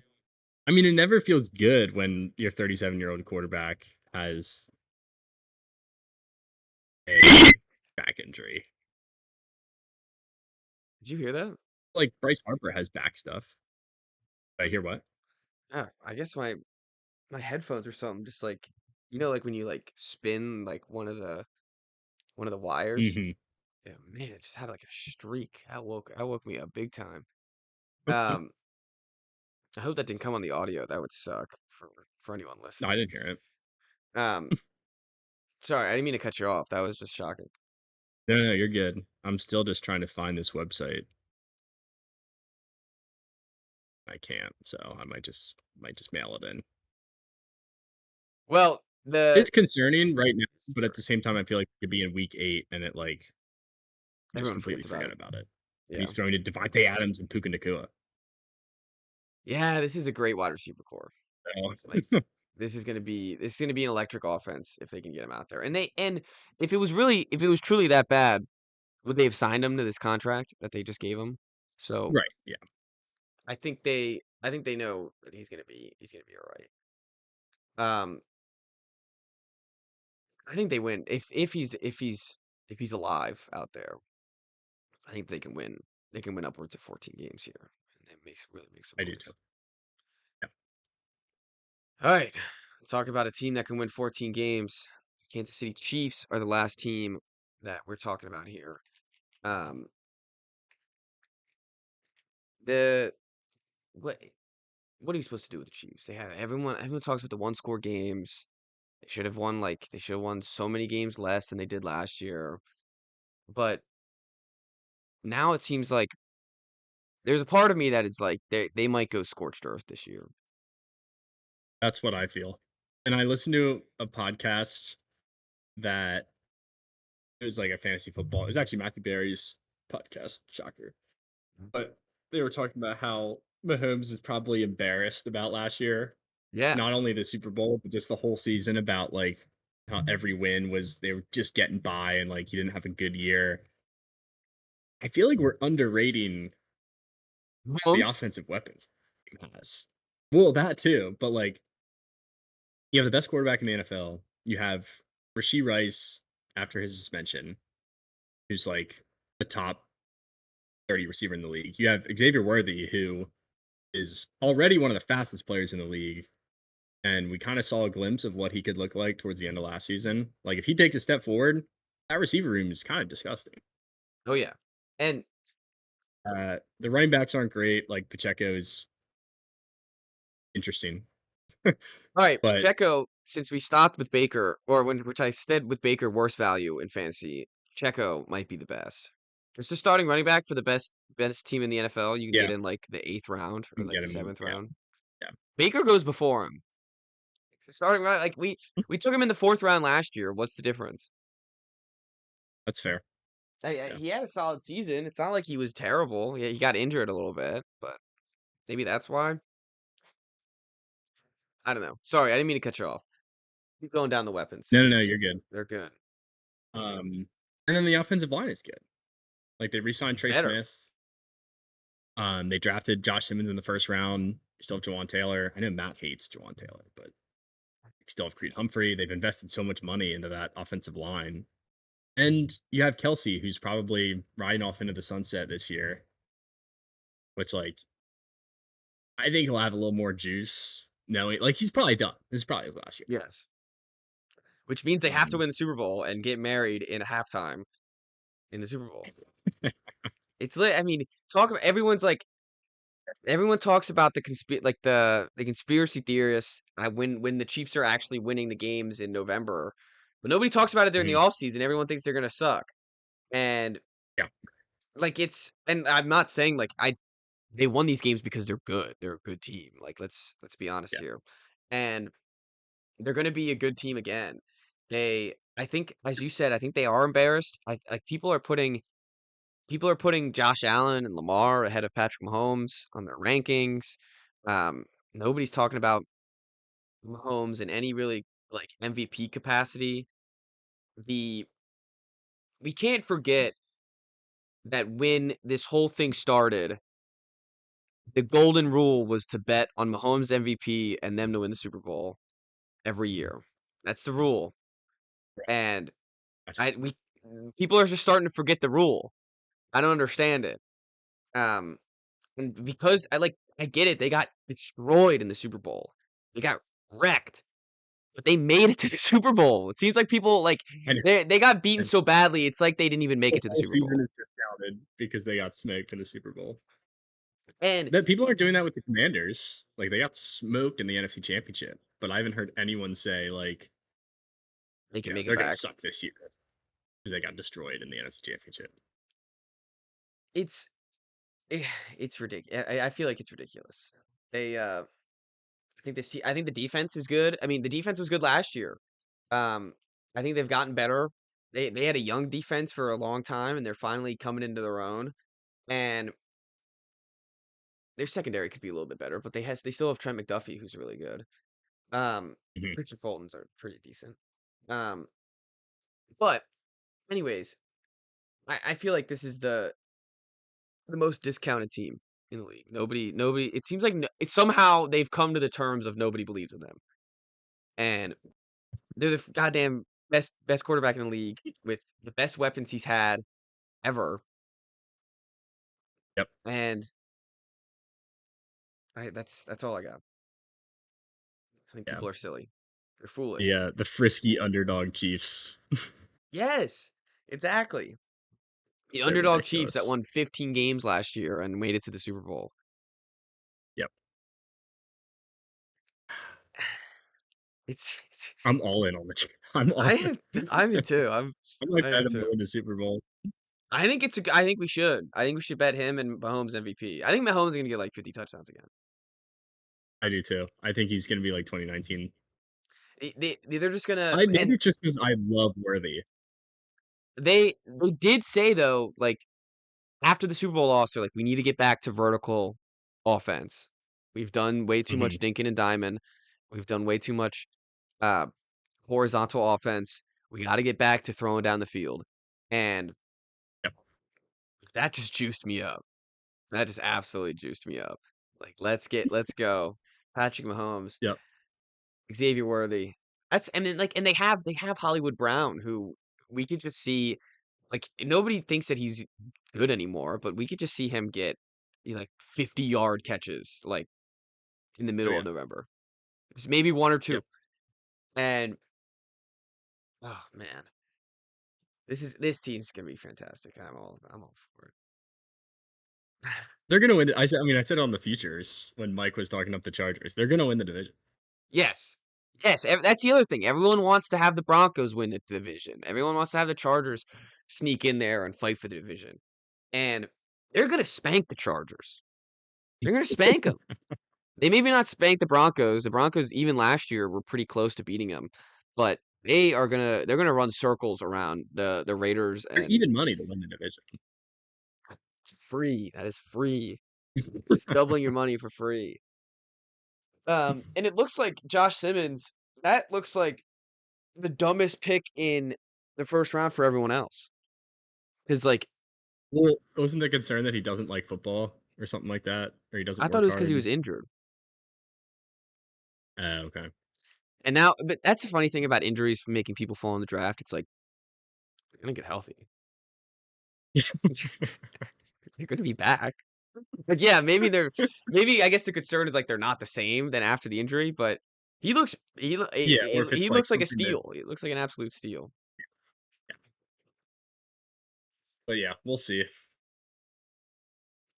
I mean, it never feels good when your 37-year-old quarterback has a back injury. Did you hear that? Like Bryce Harper has back stuff. I hear what? Oh, I guess my headphones or something just like like when you like spin like one of the wires. Mm-hmm. Yeah, man, it just had like a streak. That woke me up big time. I hope that didn't come on the audio. That would suck for anyone No, listening. I didn't hear it. Sorry, I didn't mean to cut you off. That was just shocking. No, you're good. I'm still just trying to find this website. I can't, so I might just mail it in. Well, It's concerning right now, It's but at the same time, I feel like it could be in week 8, and it like just everyone completely forgets forget about it. And Yeah. he's throwing to Devontae Adams and Puka Nacua. Yeah, this is a great wide receiver core. So, Like this is gonna be an electric offense if they can get him out there. And if it was truly that bad, would they have signed him to this contract that they just gave him? So right, yeah. I think they know that he's gonna be all right. I think they win if he's alive out there. I think they can win. They can win upwards of 14 games here, and it really makes some I do noise. too. Yeah. All right, let's talk about a team that can win 14 games. Kansas City Chiefs are the last team that we're talking about here. The what are you supposed to do with the Chiefs? They have everyone talks about the one score games. They should have won so many games less than they did last year. But now it seems like there's a part of me that is like they might go scorched earth this year. That's what I feel. And I listened to a podcast that it was like a fantasy football. It was actually Matthew Berry's podcast. Shocker. But they were talking about how Mahomes is probably embarrassed about last year. Yeah. Not only the Super Bowl, but just the whole season, about like how every win was they were just getting by and like he didn't have a good year. I feel like we're underrating the Mahomes? offensive weapons he has. Well, that too, but like You have the best quarterback in the NFL. You have Rashee Rice after his suspension, who's like the top 30 receiver in the league. You have Xavier Worthy, who is already one of the fastest players in the league. And we kind of saw a glimpse of what he could look like towards the end of last season. Like, if he takes a step forward, that receiver room is kind of disgusting. Oh yeah, and The running backs aren't great. Like, Pacheco is interesting. all right, But Pacheco. Since we stopped with Baker, which I said with Baker worst value in fantasy, Pacheco might be the best. It's the starting running back for the best team in the NFL. You can get yeah, in like the 8th round or you can like get the him. 7th Yeah, round. yeah. Baker goes before him. Starting right, like we took him in the 4th round last year. What's the difference? That's fair. Yeah. He had a solid season. It's not like he was terrible. Yeah, he got injured a little bit, but maybe that's why. I don't know. Sorry, I didn't mean to cut you off. Keep going down the weapons No, because you're good. they're good. And then the offensive line is good. Like, they re-signed Trey Better. Smith. They drafted Josh Simmons in the 1st round. You still have Jawan Taylor. I know Matt hates Jawan Taylor, but you still have Creed Humphrey. They've invested so much money into that offensive line. And you have Kelsey, who's probably riding off into the sunset this year, which, like, I think he'll have a little more juice. No, like, he's probably done. This is probably his last year. Yes. Which means they have to win the Super Bowl and get married in halftime in the Super Bowl. It's lit. I mean, everyone talks about the conspiracy theorists when the Chiefs are actually winning the games in November, but nobody talks about it during the offseason. Everyone thinks they're gonna suck, and Yeah, like and I'm not saying like they won these games because they're good. They're a good team. Like let's be honest here, and they're gonna be a good team again. I think, as you said, I think they are embarrassed. Like people are putting Josh Allen and Lamar ahead of Patrick Mahomes on their rankings. Nobody's talking about Mahomes in any really like MVP capacity. We can't forget that when this whole thing started, the golden rule was to bet on Mahomes MVP and them to win the Super Bowl every year. That's the rule. And people are just starting to forget the rule. I don't understand it. And because I get it, they got destroyed in the Super Bowl. They got wrecked, but they made it to the Super Bowl. It seems like people they got beaten so badly. It's like they didn't even make it to the Super Bowl. Season is discounted because they got smoked in the Super Bowl. And that people are doing that with the Commanders. Like, they got smoked in the NFC Championship, but I haven't heard anyone say like they can make it they're back. gonna suck this year because they got destroyed in the NFC Championship. It's ridiculous. I feel like it's ridiculous. I think the defense is good. I mean, the defense was good last year. I think they've gotten better. They had a young defense for a long time, and they're finally coming into their own. And their secondary could be a little bit better, but they still have Trent McDuffie, who's really good. Richard Fulton's are pretty decent. But anyways, I feel like this is the most discounted team in the league. Nobody. It seems like it's somehow they've come to the terms of nobody believes in them, and they're the goddamn best quarterback in the league with the best weapons he's had ever. Yep. And that's all I got. I think people are silly. They're foolish. Yeah, the frisky underdog Chiefs. Yes, exactly. The They're underdog ridiculous. Chiefs that won 15 games last year and made it to the Super Bowl. Yep. It's I'm all in on the Chiefs. I'm in too. I'm like bet him to win the Super Bowl. I think we should. I think we should bet him and Mahomes MVP. I think Mahomes is gonna get like 50 touchdowns again. I do too. I think he's gonna be like 2019. They're just gonna. Maybe it's just because I love Worthy. They did say though, like after the Super Bowl loss, they're like, we need to get back to vertical offense. We've done way too much dinking and diming. We've done way too much horizontal offense. We got to get back to throwing down the field, and that just juiced me up. That just absolutely juiced me up. Like let's go, Patrick Mahomes. Yep. Xavier Worthy. And they have Hollywood Brown, who we could just see, like, nobody thinks that he's good anymore, but we could just see him get, like 50-yard catches, like, in the middle of November. It's maybe 1 or 2. Yep. And oh man, this team's gonna be fantastic. I'm all for it. They're gonna win. I said it on the futures when Mike was talking up the Chargers. They're gonna win the division. Yes. That's the other thing. Everyone wants to have the Broncos win the division. Everyone wants to have the Chargers sneak in there and fight for the division. And they're gonna spank the Chargers. They're gonna spank them. They maybe not spank the Broncos. The Broncos, even last year, were pretty close to beating them, but they're gonna run circles around the Raiders. They're And even money to win the division. it's free. That is free. Just doubling your money for free. And it looks like Josh Simmons. That looks like the dumbest pick in the first round for everyone else. Because, like, Well, wasn't the concern that he doesn't like football or something like that, or he doesn't? I thought it was because he was injured. Okay. And now, but that's the funny thing about injuries making people fall in the draft. It's like, they're gonna get healthy. They're gonna be back. But yeah, maybe I guess the concern is like they're not the same than after the injury, but he looks he looks like a steal. He looks like an absolute steal. But yeah, we'll see.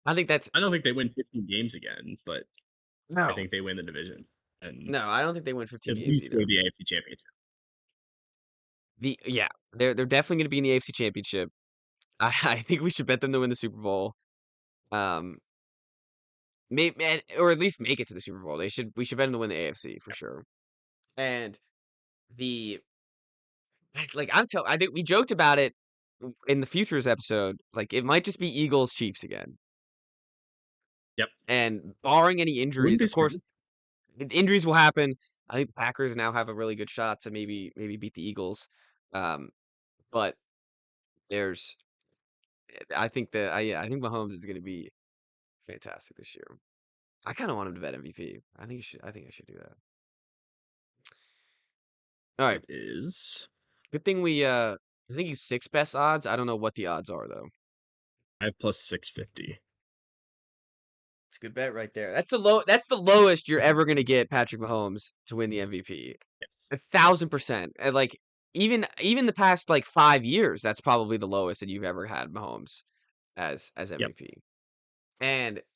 I don't think they win 15 games again, but no. I think they win the division. And no, I don't think they win 15 games least either. the AFC Championship. They're definitely going to be in the AFC Championship. I think we should bet them to win the Super Bowl. Maybe, or at least make it to the Super Bowl. We should bet them to win the AFC for sure. And I think we joked about it in the Futures episode. Like, it might just be Eagles Chiefs again. Yep. And barring any injuries, of course, injuries will happen. I think the Packers now have a really good shot to maybe beat the Eagles. But I think Mahomes is going to be fantastic this year. I kind of want him to bet MVP. I think I should do that. All right. It is. Good thing I think he's 6th best odds. I don't know what the odds are though. I have plus 650. It's a good bet right there. That's the lowest you're ever going to get Patrick Mahomes to win the MVP. Yes. 1,000%. And like even the past like 5 years, that's probably the lowest that you've ever had Mahomes as MVP. Yep. And it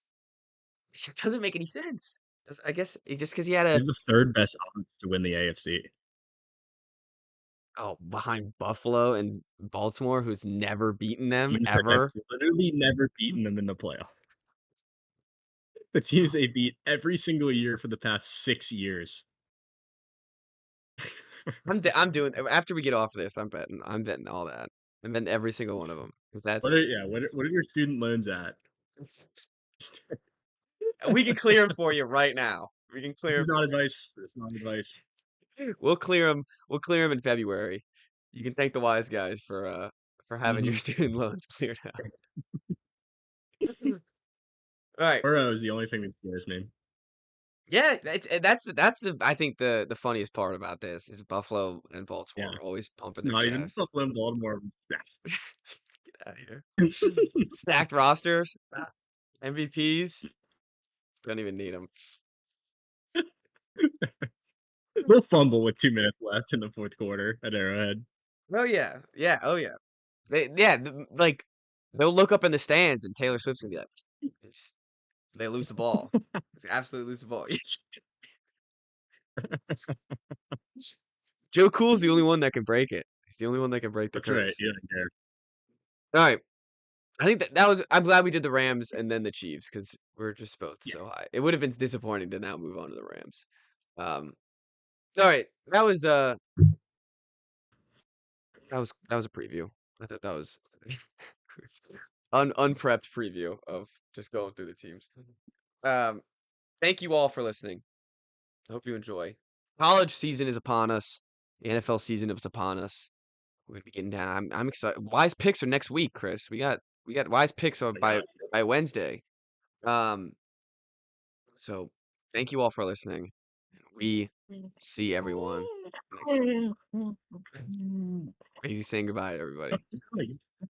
doesn't make any sense. I guess just because he had the 3rd best odds to win the AFC. Oh, behind Buffalo and Baltimore, who's never beaten them ever. Literally never beaten them in the playoff. The teams they beat every single year for the past 6 years. I'm doing after we get off of this. I'm betting all that. I'm betting every single one of them because that's what are your student loans at? We can clear them for you right now. We can clear. It's not advice. It's not advice. We'll clear them. We'll clear them in February. You can thank the wise guys for having your student loans cleared out. All right. Burrow is the only thing that scares me. Yeah, that's I think the funniest part about this is Buffalo and Baltimore always pumping their chest. Not even Buffalo and Baltimore. Get out of here. Stacked rosters, MVPs. Don't even need them. We'll fumble with 2 minutes left in the 4th quarter at Arrowhead. Oh yeah. Like they'll look up in the stands and Taylor Swift's gonna be like, they lose the ball. They absolutely lose the ball. Joe Cool's the only one that can break it. He's the only one that can break the curse. That's right. Yeah. All right. I think that was. I'm glad we did the Rams and then the Chiefs because we're just both so high. It would have been disappointing to now move on to the Rams. All right, that was a preview. I thought that was unprepped preview of just going through the teams. Thank you all for listening. I hope you enjoy. College season is upon us. The NFL season is upon us. We're gonna be getting down. I'm excited. Wise picks are next week, Chris. We got wise picks by Wednesday. So thank you all for listening. we see everyone next week. He's saying goodbye to everybody.